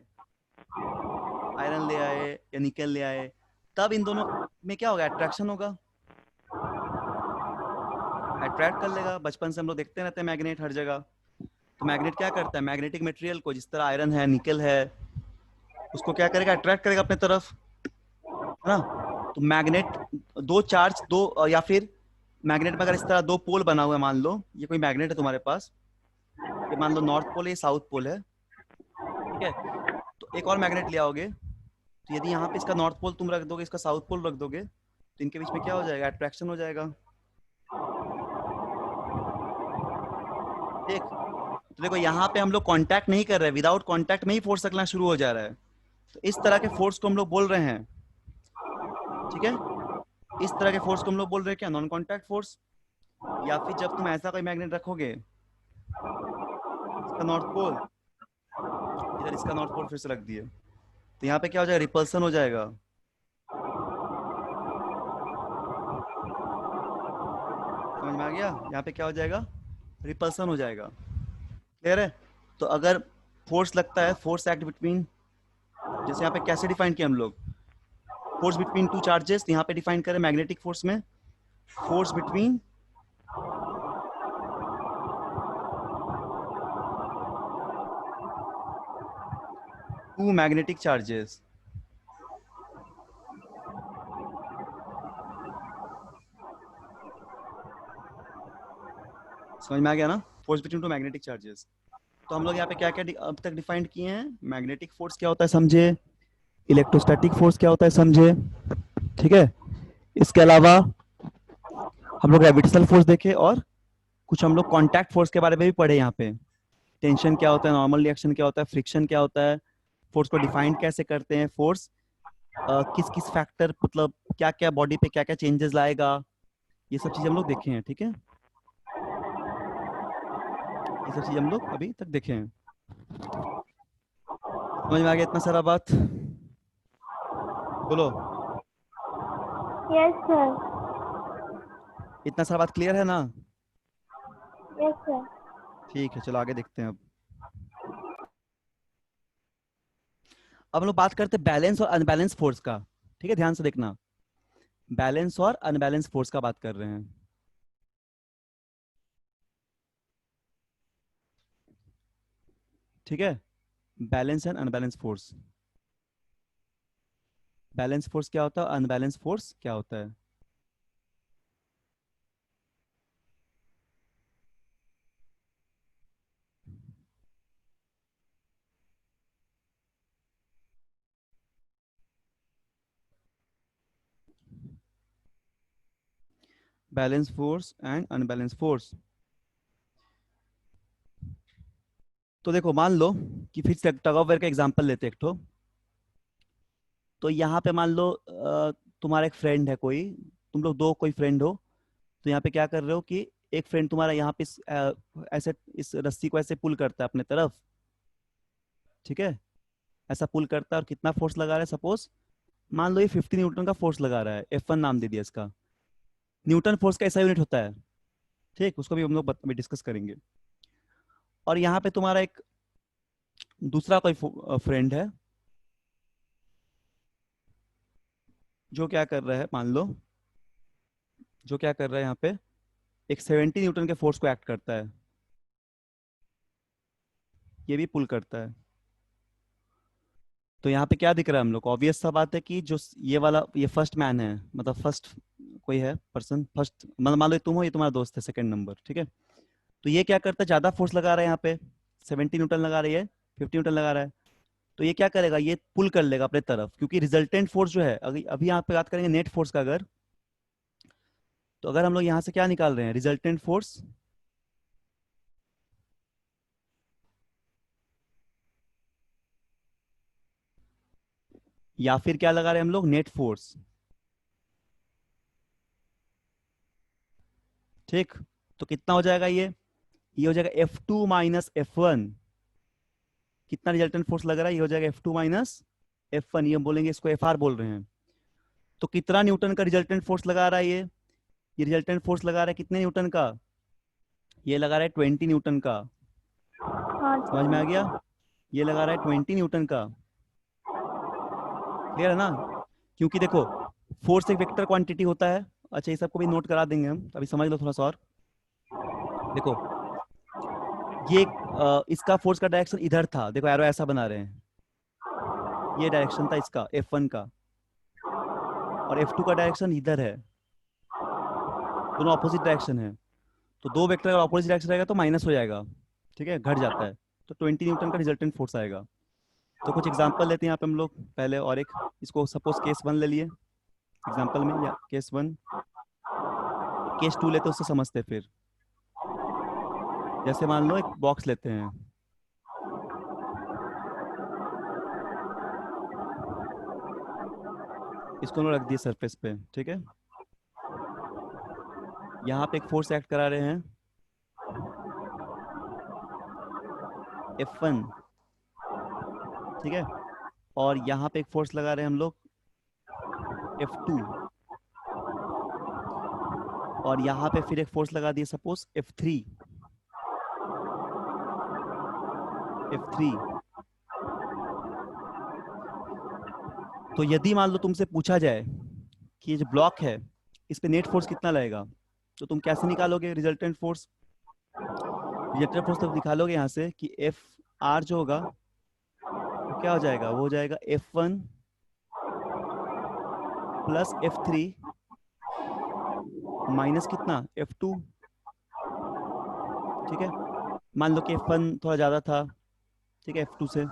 A: आयरन ले आए या निकेल ले आए, तब इन दोनों में क्या होगा, अट्रैक्शन होगा, अट्रैक्ट कर लेगा। बचपन से हम लोग देखते रहते हैं मैग्नेट हर जगह। तो मैग्नेट क्या करता है, मैग्नेटिक मटेरियल को, जिस तरह आयरन है, निकेल है, उसको क्या करेगा, अट्रैक्ट करेगा अपने तरफ, है ना। तो मैग्नेट दो चार्ज, दो, या फिर मैग्नेट में अगर इस तरह दो पोल बना हुआ है, मान लो ये कोई मैग्नेट है तुम्हारे पास, ये मान लो नॉर्थ पोल है, साउथ पोल है। ठीक है, तो एक और मैग्नेट ले आओगे, तो यदि यहाँ पे इसका नॉर्थ पोल तुम रख दोगे, इसका साउथ पोल रख दोगे, तो इनके बीच में क्या हो जाएगा, अट्रैक्शन हो जाएगा। ठीक, तो देखो यहाँ पे हम लोग कांटेक्ट नहीं कर रहे, विदाउट कांटेक्ट में ही फोर्स लगना शुरू हो जा रहा है। तो इस तरह के फोर्स को हम लोग बोल रहे हैं, ठीक है, इस तरह के फोर्स को हम लोग बोल रहे हैं क्या, नॉन कांटेक्ट फोर्स। या फिर जब तुम ऐसा कोई मैग्नेट रखोगे, इसका नॉर्थ पोल इधर, इसका नॉर्थ पोल फिर से रख दिए, तो यहाँ पे क्या हो जाएगा, रिपल्सन हो जाएगा। समझ में आ गया, यहाँ पे क्या हो जाएगा, रिपल्सन हो जाएगा। क्लियर है। तो अगर फोर्स लगता है, फोर्स एक्ट बिटवीन, जैसे यहाँ पे कैसे डिफाइन किया हम लोग, फोर्स बिटवीन टू चार्जेस, यहाँ पे डिफाइन करें मैग्नेटिक फोर्स में, force between two magnetic charges. समझ में आ गया ना, force between two magnetic charges. तो हम लोग यहाँ पे क्या क्या अब तक डिफाइन किए हैं, मैग्नेटिक फोर्स क्या होता है समझे, इलेक्ट्रोस्टैटिक फोर्स क्या होता है समझे। ठीक है, इसके अलावा हम लोग ग्रेविटेशनल फोर्स देखे, और कुछ हम लोग कांटेक्ट फोर्स के बारे में भी पढ़े। यहाँ पे टेंशन क्या होता है, नॉर्मल रिएक्शन क्या होता है, फ्रिक्शन क्या होता है, फोर्स को डिफाइन कैसे करते हैं, फोर्स किस किस फैक्टर, मतलब क्या क्या बॉडी पे क्या क्या चेंजेस लाएगा, ये सब चीजें हम लोग देखे हैं। ठीक है, ये सब चीज हम लोग अभी तक देखे हैं। समझ में आ गया इतना सारा बात, बोलो।
G: Yes sir.
A: इतना सारा बात क्लियर है ना?
G: Yes, sir.
A: ठीक है, चलो आगे देखते हैं। अब हम लोग बात करते हैं बैलेंस और अनबैलेंस फोर्स का। ठीक है, ध्यान से देखना, बैलेंस और अनबैलेंस फोर्स का बात कर रहे हैं। ठीक है, balance and unbalance force. Balance force क्या होता है, अनबैलेंस फोर्स क्या होता है? Balance force and unbalance force. तो देखो, मान लो कि फिर से टग ऑफ वार का एग्जांपल लेते हैं एक ठो। तो यहाँ पे मान लो तुम्हारा एक फ्रेंड है कोई, तुम लोग दो कोई फ्रेंड हो। तो यहाँ पे क्या कर रहे हो कि एक फ्रेंड तुम्हारा यहाँ पे ऐसे इस रस्सी को ऐसे पुल करता है अपने तरफ। ठीक है, ऐसा पुल करता है और कितना फोर्स लगा रहा है, सपोज मान लो ये 50 न्यूटन का फोर्स लगा रहा है, F1 नाम दे दिया इसका। न्यूटन फोर्स का ऐसा यूनिट होता है, ठीक, उसको भी हम लोग अभी डिस्कस करेंगे। और यहाँ पे तुम्हारा एक दूसरा कोई फ्रेंड है जो क्या कर रहा है, मान लो जो क्या कर रहा है यहाँ पे एक 70 न्यूटन के फोर्स को एक्ट करता है, ये भी पुल करता है। तो यहाँ पे क्या दिख रहा है हम लोग को, ऑब्वियस सा बात है कि जो ये वाला ये फर्स्ट मैन है, मतलब फर्स्ट कोई है पर्सन, फर्स्ट मतलब मान लो तुम हो, ये तुम्हारा दोस्त है सेकंड नंबर। ठीक है, तो ये क्या करता है, ज्यादा फोर्स लगा रहा है यहाँ पे, 70 न्यूटन लगा रही है, 50 न्यूटन लगा रहा है। तो ये क्या करेगा, ये पुल कर लेगा अपने तरफ, क्योंकि रिजल्टेंट फोर्स जो है, अभी यहाँ पे बात करेंगे नेट फोर्स का अगर, तो अगर हम लोग यहाँ से क्या निकाल रहे हैं, रिजल्टेंट फोर्स या फिर क्या लगा रहे हैं हम लोग, नेट फोर्स। ठीक, तो कितना हो जाएगा ये हो जाएगा F2 माइनस F1। कितना रिजल्टेंट फोर्स लग रहा है, ये हो जाएगा F2 माइनस F1, ये हम बोलेंगे इसको FR बोल रहे हैं। तो कितना न्यूटन का रिजल्टेंट फोर्स लगा रहा है ये रिजल्टेंट फोर्स लगा रहा है कितने न्यूटन का, ये लगा रहा है 20 न्यूटन का।
G: हाँ
A: समझ में आ गया, ये लगा रहा है 20 न्यूटन का। क्लियर है ना? क्योंकि देखो फोर्स एक वेक्टर क्वांटिटी होता है। अच्छा, ये सबको भी नोट करा देंगे हम, अभी समझ लो थोड़ा सा और। देखो ये इसका फोर्स का डायरेक्शन इधर था, देखो एरो ऐसा बना रहे हैं, ये डायरेक्शन था इसका F1 का, और F2 का डायरेक्शन इधर है, दोनों ऑपोजिट डायरेक्शन है। तो दो वेक्टर अगर ऑपोजिट डायरेक्शन रहेगा तो माइनस हो जाएगा, ठीक है, घट जाता है। तो 20 न्यूटन का रिजल्टेंट फोर्स आएगा। तो कुछ एग्जांपल लेते हैं यहाँ पे हम लोग पहले, और एक इसको सपोज केस 1 ले लिए एग्जांपल में, या केस 1, केस 2 लेते हैं, उससे समझते हैं फिर। जैसे मान लो एक बॉक्स लेते हैं, इसको हम रख दिए सरफेस पे। ठीक है, यहाँ पे एक फोर्स एक्ट करा रहे हैं F1, ठीक है, और यहाँ पे एक फोर्स लगा रहे हैं हम लोग F2, और यहाँ पे फिर एक फोर्स लगा दिए सपोज F3। तो यदि मान लो तुमसे पूछा जाए कि ये जो ब्लॉक है इस पे नेट फोर्स कितना लगेगा, तो तुम कैसे निकालोगे रिजल्टेंट फोर्स? रिजल्टेंट फोर्स तो निकालोगे यहाँ से कि Fr जो होगा वो क्या हो जाएगा, वो हो जाएगा F1 प्लस F3 माइनस कितना, F2। ठीक है, मान लो कि F1 थोड़ा ज्यादा था, ठीक है, F2 से,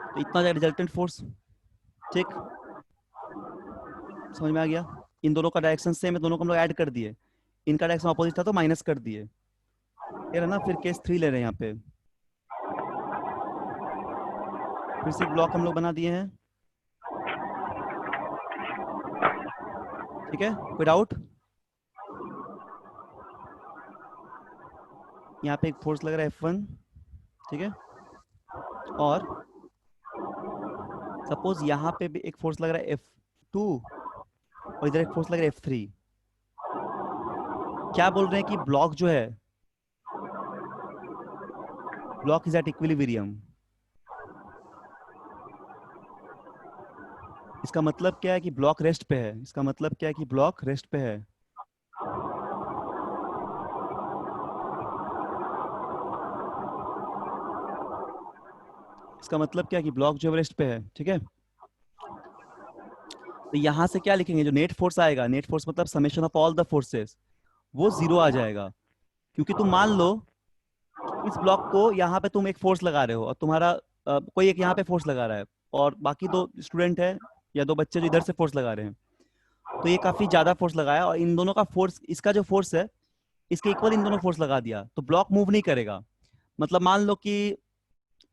A: तो इतना जाएगा रिजल्टेंट फोर्स। ठीक, समझ में आ गया? इन दोनों का डायरेक्शन सेम है, दोनों को हम लोग ऐड कर दिए, इनका डायरेक्शन अपोजिट था तो माइनस कर दिए। क्लियर है ना? फिर केस 3 ले रहे हैं यहाँ पे, फिर से एक ब्लॉक हम लोग बना दिए हैं। ठीक है, कोई डाउट? यहाँ पे एक फोर्स लग रहा है F1, ठीक है, और सपोज यहाँ पे भी एक फोर्स लग रहा है F2, और इधर एक फोर्स लग रहा है F3। क्या बोल रहे हैं कि ब्लॉक जो है, ब्लॉक इज एट इक्विलिब्रियम। इसका मतलब क्या है कि ब्लॉक रेस्ट पे है। इसका मतलब क्या है कि ब्लॉक रेस्ट पे है। इसका मतलब क्या है कि ब्लॉक जो है रेस्ट पे है, ठीक है। तो यहां से क्या लिखेंगे, जो नेट फोर्स आएगा, नेट फोर्स मतलब summation of all the forces, वो 0 आ जाएगा। क्योंकि तुम मान लो इस ब्लॉक को यहाँ पे तुम एक फोर्स लगा रहे हो और तुम्हारा कोई एक यहाँ पे फोर्स लगा रहा है और बाकी दो स्टूडेंट है या दो बच्चे जो इधर से फोर्स लगा रहे हैं, तो ये काफी ज्यादा फोर्स लगाया और इन दोनों का फोर्स, इसका जो फोर्स है इसके इक्वल इन दोनों फोर्स लगा दिया, तो ब्लॉक मूव नहीं करेगा। मतलब मान लो कि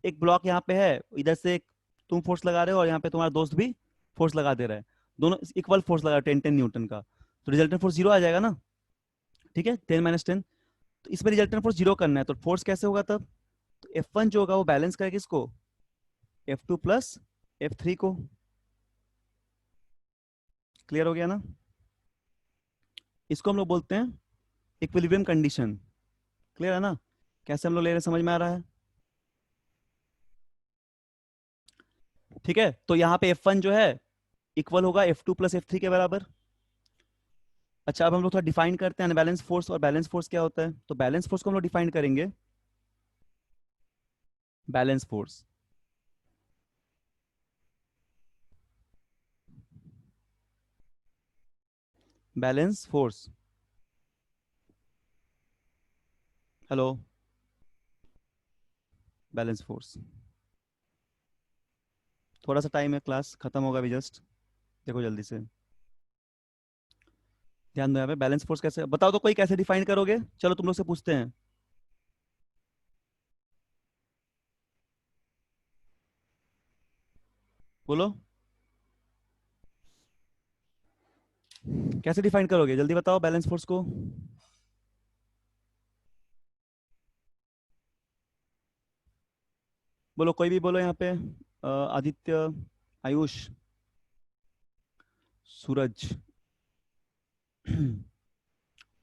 A: एक ब्लॉक यहाँ पे है, इधर से तुम फोर्स लगा रहे हो और यहाँ पे तुम्हारा दोस्त भी फोर्स लगा दे रहा है, दोनों इक्वल फोर्स लगा 10-10 न्यूटन का, तो रिजल्टेंट फोर्स 0 आ जाएगा ना, ठीक है, 10-10। तो इसमें रिजल्टेंट फोर्स 0 करना है, तो फोर्स कैसे होगा तब, तो F1 जो होगा वो बैलेंस करेगा किसको, F2 प्लस F3 को। क्लियर हो गया ना। इसको हम लोग बोलते हैं इक्विलिब्रियम कंडीशन। क्लियर है ना, कैसे हम लोग ले रहे हैं, समझ में आ रहा है, ठीक है। तो यहाँ पे F1 जो है इक्वल होगा F2 प्लस F3 के बराबर। अच्छा, अब हम लोग थोड़ा डिफाइन करते हैं अनबैलेंस फोर्स और बैलेंस फोर्स क्या होता है। तो बैलेंस फोर्स को हम लोग डिफाइन करेंगे, balance force, balance force, hello, balance force. थोड़ा सा टाइम है, क्लास खत्म होगा अभी जस्ट, देखो जल्दी से ध्यान दो। यहाँ पे बैलेंस फोर्स कैसे बताओ, तो कोई कैसे डिफाइन करोगे, चलो तुम लोग से पूछते हैं। बोलो कैसे डिफाइन करोगे, जल्दी बताओ बैलेंस फोर्स को। बोलो कोई भी बोलो यहाँ पे, आदित्य, आयुष, सूरज।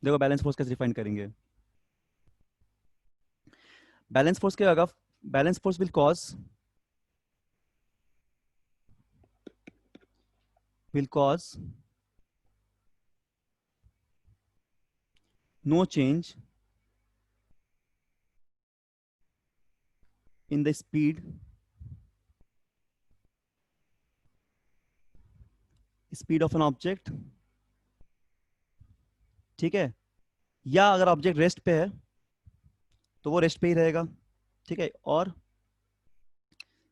A: देखो बैलेंस फोर्स कैसे डिफाइन करेंगे। बैलेंस फोर्स क्या होगा, balance force will cause no change in the speed of an object, ठीक है। या अगर ऑब्जेक्ट रेस्ट पे है तो वो रेस्ट पे ही रहेगा, ठीक है। और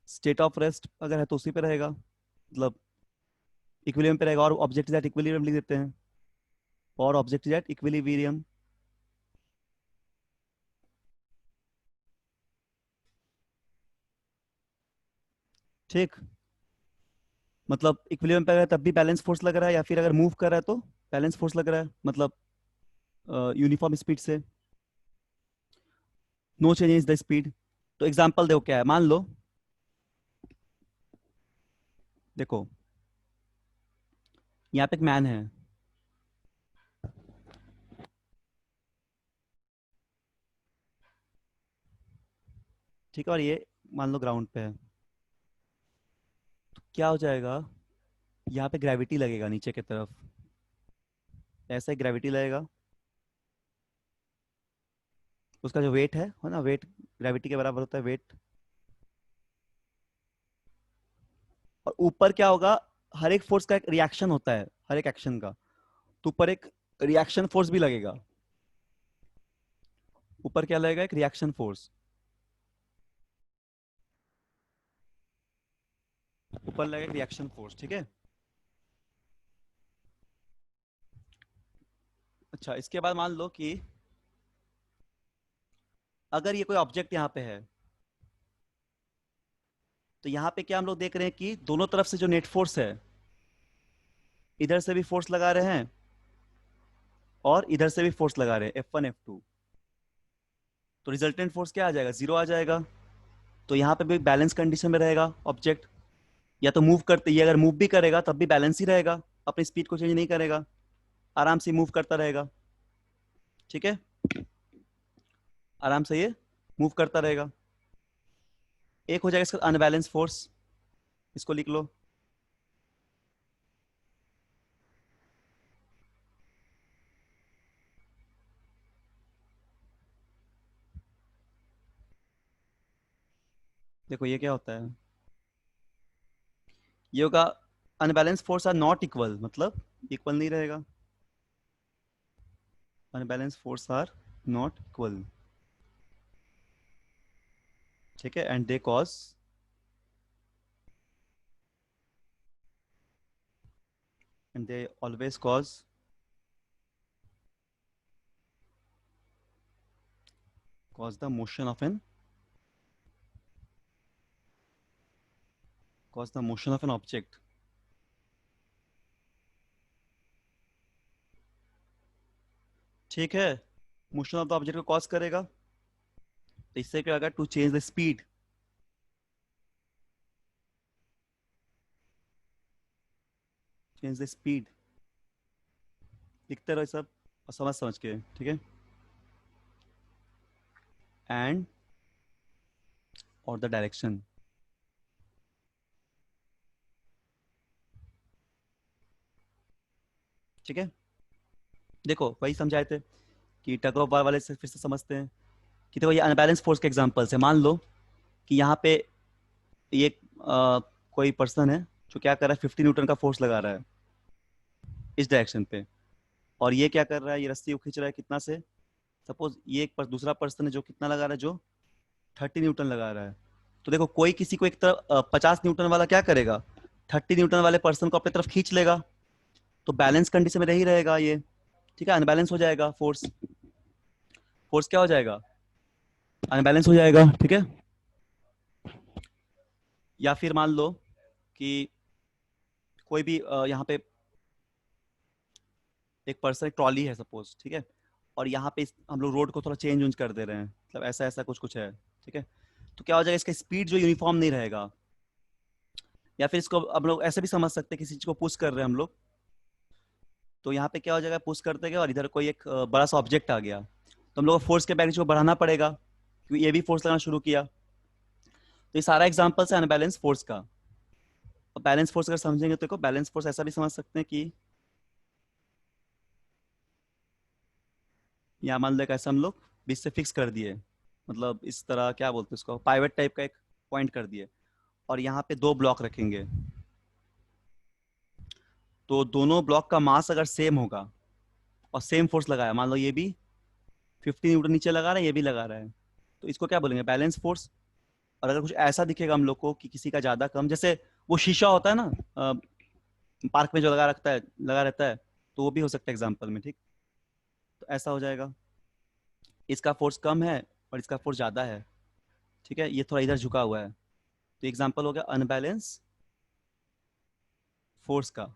A: स्टेट ऑफ रेस्ट अगर है तो उसी पे रहेगा, मतलब इक्विलिब्रियम पे रहेगा। और ऑब्जेक्ट इज एट इक्विलिब्रियम लिख देते हैं, और ऑब्जेक्ट इज एट इक्विलिब्रियम, ठीक। मतलब इक्विलिब्रियम पे है तब भी बैलेंस फोर्स लग रहा है, या फिर अगर मूव कर रहा है तो बैलेंस फोर्स लग रहा है, मतलब यूनिफॉर्म स्पीड से, no change in the speed. तो एग्जांपल देखो क्या है, मान लो देखो यहाँ पे एक मैन है, ठीक है, और ये मान लो ग्राउंड पे है, तो क्या हो जाएगा, यहाँ पे ग्रेविटी लगेगा नीचे की तरफ, ऐसा ही ग्रेविटी लगेगा, उसका जो वेट है ना, वेट ग्रेविटी के बराबर होता है वेट। और ऊपर क्या होगा, हर एक फोर्स का एक रिएक्शन होता है, हर एक एक्शन का, तो ऊपर एक रिएक्शन फोर्स भी लगेगा। ऊपर क्या लगेगा, एक रिएक्शन फोर्स, ऊपर लगेगा रिएक्शन फोर्स, ठीक है। अच्छा, इसके बाद मान लो कि अगर ये कोई ऑब्जेक्ट यहाँ पे है, तो यहाँ पे क्या हम लोग देख रहे हैं कि दोनों तरफ से जो नेट फोर्स है, इधर से भी फोर्स लगा रहे हैं और इधर से भी फोर्स लगा रहे हैं, F1 F2, तो रिजल्टेंट फोर्स क्या आ जाएगा, 0 आ जाएगा। तो यहाँ पे भी बैलेंस कंडीशन में रहेगा ऑब्जेक्ट, या तो मूव करते, ये अगर मूव भी करेगा तब भी बैलेंस ही रहेगा, अपनी स्पीड को चेंज नहीं करेगा, आराम से मूव करता रहेगा। ठीक है, आराम से ये मूव करता रहेगा। एक हो जाएगा इसका अनबैलेंस फोर्स, इसको लिख लो। देखो ये क्या होता है, ये होगा unbalance force are not equal, मतलब इक्वल नहीं रहेगा। Unbalance force are not equal, ठीक है, and they cause and they always cause the motion of an object। ठीक है, मोशन ऑफ द ऑब्जेक्ट को कॉज करेगा, तो इससे क्या होगा, टू चेंज द स्पीड, लिखते रहो सब और समझ समझ के, ठीक है। एंड और द डायरेक्शन, ठीक है। देखो वही समझाए थे कि टग ऑफ वार वाले से फिर से समझते हैं कि देखो ये अनबैलेंस फोर्स के एग्जांपल्स है। मान लो कि यहाँ पे ये कोई पर्सन है जो क्या कर रहा है, 50 न्यूटन का फोर्स लगा रहा है इस डायरेक्शन पे, और ये क्या कर रहा है, ये रस्सी को खींच रहा है कितना से, सपोज ये एक दूसरा पर्सन है जो कितना लगा रहा है, जो 30 न्यूटन लगा रहा है। तो देखो कोई किसी को एक तरफ 50 न्यूटन वाला क्या करेगा, 30 न्यूटन वाले पर्सन को अपनी तरफ खींच लेगा, तो बैलेंस कंडीशन में रही रहेगा ये, ठीक है। अनबैलेंस हो जाएगा फोर्स क्या हो जाएगा, अनबैलेंस हो जाएगा, ठीक है। या फिर मान लो कि कोई भी यहाँ पे एक पर्सन, एक ट्रॉली है सपोज, ठीक है, और यहाँ पे हम लोग रोड को थोड़ा चेंज कर दे रहे हैं, मतलब ऐसा ऐसा कुछ है, ठीक है। तो क्या हो जाएगा, इसका स्पीड जो यूनिफॉर्म नहीं रहेगा। या फिर इसको हम लोग ऐसे भी समझ सकते हैं, किसी चीज को पुश कर रहे हैं हम लोग, तो यहाँ पे क्या हो जाएगा, पुश करते गए और इधर कोई एक बड़ा सा ऑब्जेक्ट आ गया, तो हम लोग को फोर्स के मैग्नीट्यूड को बढ़ाना पड़ेगा, क्योंकि ये भी फोर्स लगाना शुरू किया। तो ये सारा एग्जांपल है अनबैलेंस फोर्स का। और बैलेंस फोर्स अगर समझेंगे तो बैलेंस फोर्स ऐसा भी समझ सकते हैं कि यहाँ मान लो ऐसा हम लोग बीच से फिक्स कर दिए, मतलब इस तरह क्या बोलते हैं उसको, पाइवट टाइप का एक पॉइंट कर दिए, और यहाँ पे 2 ब्लॉक रखेंगे, तो दोनों ब्लॉक का मास अगर सेम होगा और सेम फोर्स लगाया, मान लो ये भी 50 न्यूटन नीचे लगा रहा है, ये भी लगा रहा है, तो इसको क्या बोलेंगे, बैलेंस फोर्स। और अगर कुछ ऐसा दिखेगा हम लोग को कि किसी का ज्यादा कम, जैसे वो शीशा होता है ना पार्क में जो लगा रहता है, तो वो भी हो सकता है एग्जाम्पल में, ठीक। तो ऐसा हो जाएगा, इसका फोर्स कम है और इसका फोर्स ज्यादा है, ठीक है, ये थोड़ा इधर झुका हुआ है, तो एग्जाम्पल हो गया अनबैलेंस फोर्स का।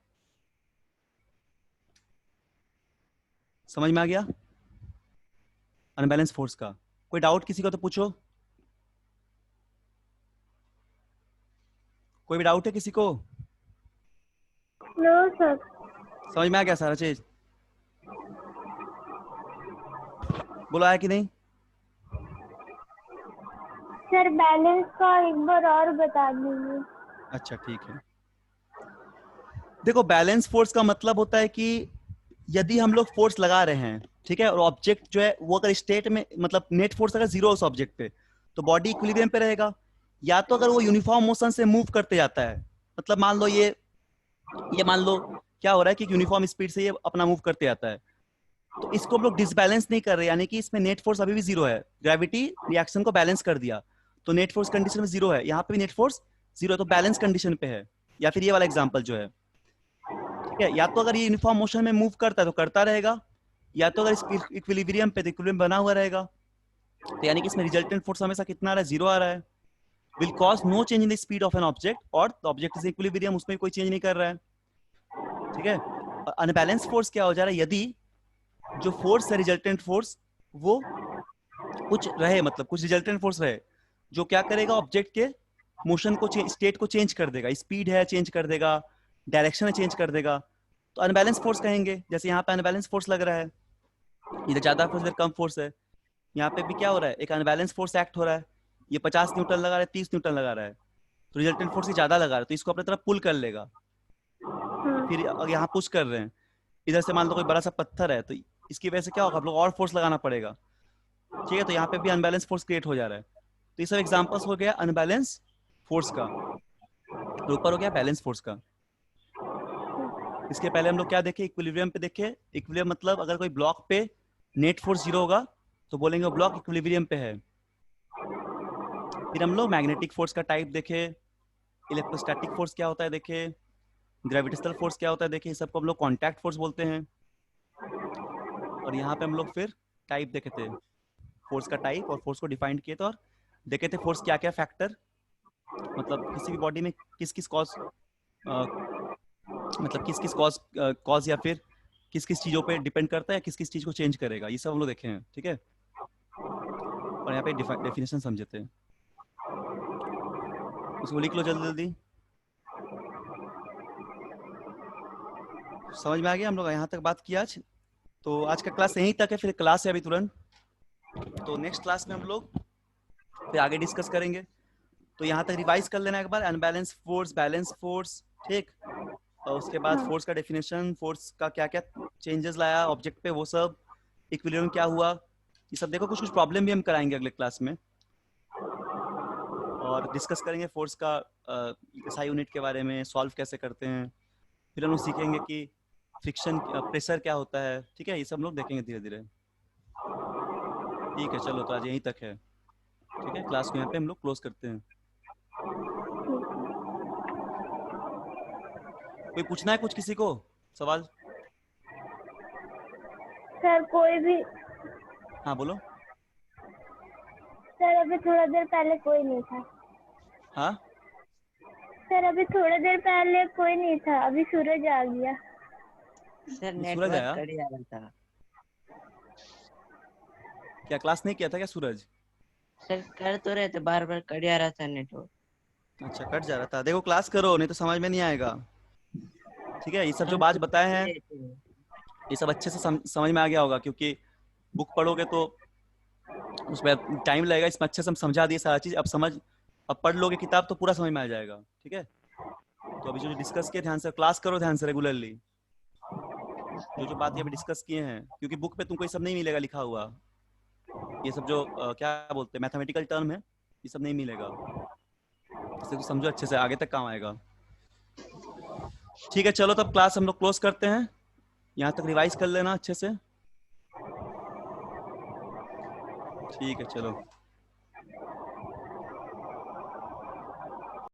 A: समझ में आ गया, अनबैलेंस फोर्स का। कोई डाउट किसी को तो पूछो, कोई भी डाउट है किसी को?
G: No sir.
A: समझ में आ गया सारा चीज? बोला है कि नहीं?
G: सर बैलेंस का एक बार और बता दीजिए।
A: अच्छा ठीक है। देखो बैलेंस फोर्स का मतलब होता है कि यदि हम लोग फोर्स लगा रहे हैं, ठीक है, और ऑब्जेक्ट जो है वो अगर स्टेट में, मतलब नेट फोर्स अगर 0 है उस ऑब्जेक्ट पे, तो बॉडी इक्विलिब्रियम पे रहेगा। या तो अगर वो यूनिफॉर्म मोशन से मूव करते जाता है, मतलब मान लो ये मान लो क्या हो रहा है कि यूनिफॉर्म स्पीड से ये अपना मूव करते जाता है, तो इसको हम लोग डिसबैलेंस नहीं कर रहे, यानी कि इसमें नेट फोर्स अभी भी 0 है, ग्रेविटी रिएक्शन को बैलेंस कर दिया, तो नेट फोर्स कंडीशन में 0 है, यहाँ पे भी नेट फोर्स 0 है, तो बैलेंस कंडीशन पे है। या फिर ये वाला एग्जांपल जो है, ठीक है, या तो अगर ये यूनिफॉर्म मोशन में मूव करता है तो करता रहेगा, या तो अगर इक्विलिब्रियम पे, तो इक्विलिब्रियम बना हुआ रहेगा, तो यानी कि इसमें रिजल्टेंट फोर्स हमेशा कितना आ रहा है, 0 आ रहा है। Will cause no change in the speed of an object, और द ऑब्जेक्ट इज इक्विलिब्रियम, उसमें कोई चेंज नहीं कर रहा है, ठीक है। और अनबैलेंस फोर्स क्या हो जा रहा है, यदि जो फोर्स है रिजल्टेंट फोर्स वो कुछ रहे, मतलब कुछ रिजल्टेंट फोर्स रहे, जो क्या करेगा, ऑब्जेक्ट के मोशन को स्टेट को चेंज कर देगा, स्पीड है चेंज कर देगा, डायरेक्शन है चेंज कर देगा, तो अनबैलेंस फोर्स कहेंगे। जैसे यहाँ पे अनबैलेंस फोर्स लग रहा है, इधर ज्यादा फोर्स इधर कम फोर्स है। यहाँ पे भी क्या हो रहा है, एक अनबैलेंस फोर्स एक्ट हो रहा है। ये 50 न्यूटन लगा रहा है, 30 न्यूटन लगा रहा है, तो रिजल्टेंट फोर्स ज्यादा लगा रहा है, तो इसको अपनी तरफ पुल कर लेगा। फिर यहाँ पुश कर रहे हैं, इधर से मान लो कोई बड़ा सा पत्थर है, तो इसकी वजह से क्या होगा, आप लोग और फोर्स लगाना पड़ेगा। ठीक है, तो यहाँ पे भी अनबैलेंस फोर्स क्रिएट हो जा रहा है। तो ये सब एग्जांपल्स हो गया अनबैलेंस फोर्स का। तो ऊपर हो गया बैलेंस फोर्स का। इसके पहले हम लोग क्या देखे, इक्विलिब्रियम पे देखे। इक्विलिब्रियम मतलब अगर कोई ब्लॉक पे नेट फोर्स 0 होगा तो बोलेंगे वो ब्लॉक इक्विलिब्रियम पे है। फिर हम लोग मैग्नेटिक फोर्स का टाइप देखे, इलेक्ट्रोस्टैटिक फोर्स क्या होता है देखे, ग्रेविटेशनल फोर्स क्या होता है देखे। सबको हम लोग कॉन्टैक्ट फोर्स बोलते हैं। और यहाँ पे हम लोग फिर टाइप देखे थे, फोर्स का टाइप, और फोर्स को डिफाइन किए थे, और देखे थे फोर्स क्या क्या फैक्टर, मतलब किसी भी बॉडी में किस किस कॉज, मतलब किस किस कॉज या फिर किस किस चीज़ों पे डिपेंड करता है, किस किस चीज़ को चेंज करेगा, ये सब हम लोग देखे हैं। ठीक है, और यहाँ पे डेफिनेशन समझे थे, उसको लिख लो जल्दी जल्दी। समझ में आ गया, हम लोग यहाँ तक बात किया आज। तो आज का क्लास यहीं तक है, फिर क्लास है अभी तुरंत, तो नेक्स्ट क्लास में हम लोग फिर आगे डिस्कस करेंगे। तो यहाँ तक रिवाइज कर लेना एक बार, अनबैलेंस फोर्स, बैलेंस फोर्स, ठीक। और उसके बाद फोर्स का डेफिनेशन, फोर्स का क्या क्या चेंजेस लाया ऑब्जेक्ट पे, वो सब, इक्विलिब्रियम क्या हुआ, ये सब देखो। कुछ कुछ प्रॉब्लम भी हम कराएंगे अगले क्लास में, और डिस्कस करेंगे फोर्स का एसआई यूनिट के बारे में, सॉल्व कैसे करते हैं। फिर हम लोग सीखेंगे कि फ्रिक्शन, प्रेशर क्या होता है। ठीक है, ये सब लोग देखेंगे धीरे धीरे। ठीक है, चलो तो आज यहीं तक है। ठीक है, क्लास को यहाँ पे हम लोग क्लोज करते हैं। कोई पूछना है कुछ किसी को सवाल?
G: सर कोई भी,
A: हाँ बोलो।
G: सर अभी थोड़ा देर पहले कोई नहीं था।
A: हाँ
G: सर अभी थोड़ा देर पहले कोई नहीं था, अभी सूरज आ गया।
F: सर
A: सूरज
F: नेटवर्क
A: आया?
F: कट जा रहा था।
A: क्या क्लास नहीं किया था क्या सूरज?
F: सर कर तो रहे थे, बार बार कट जा रहा था नेटवर्क।
A: अच्छा, कट जा रहा था। देखो क्लास करो, नहीं तो समझ में नहीं आएगा। ठीक है, ये सब जो बात बताए हैं ये सब अच्छे से समझ में आ गया होगा, क्योंकि बुक पढ़ोगे तो उसमें टाइम लगेगा। इसमें अच्छे से हम समझा दिए सारा चीज। अब पढ़ लोगे किताब तो पूरा समझ में आ जाएगा। ठीक है, तो अभी जो डिस्कस किए ध्यान से क्लास करो, ध्यान से रेगुलरली जो जो बात ये अभी डिस्कस किए हैं, क्योंकि बुक पे तुमको ये सब नहीं मिलेगा लिखा हुआ। ये सब जो क्या बोलते हैं मैथमेटिकल टर्म है, ये सब नहीं मिलेगा। इसे तो समझो अच्छे से, आगे तक काम आएगा। ठीक है, चलो तब क्लास हम लोग क्लोज करते हैं। यहाँ तक रिवाइज कर लेना अच्छे से। ठीक है, चलो।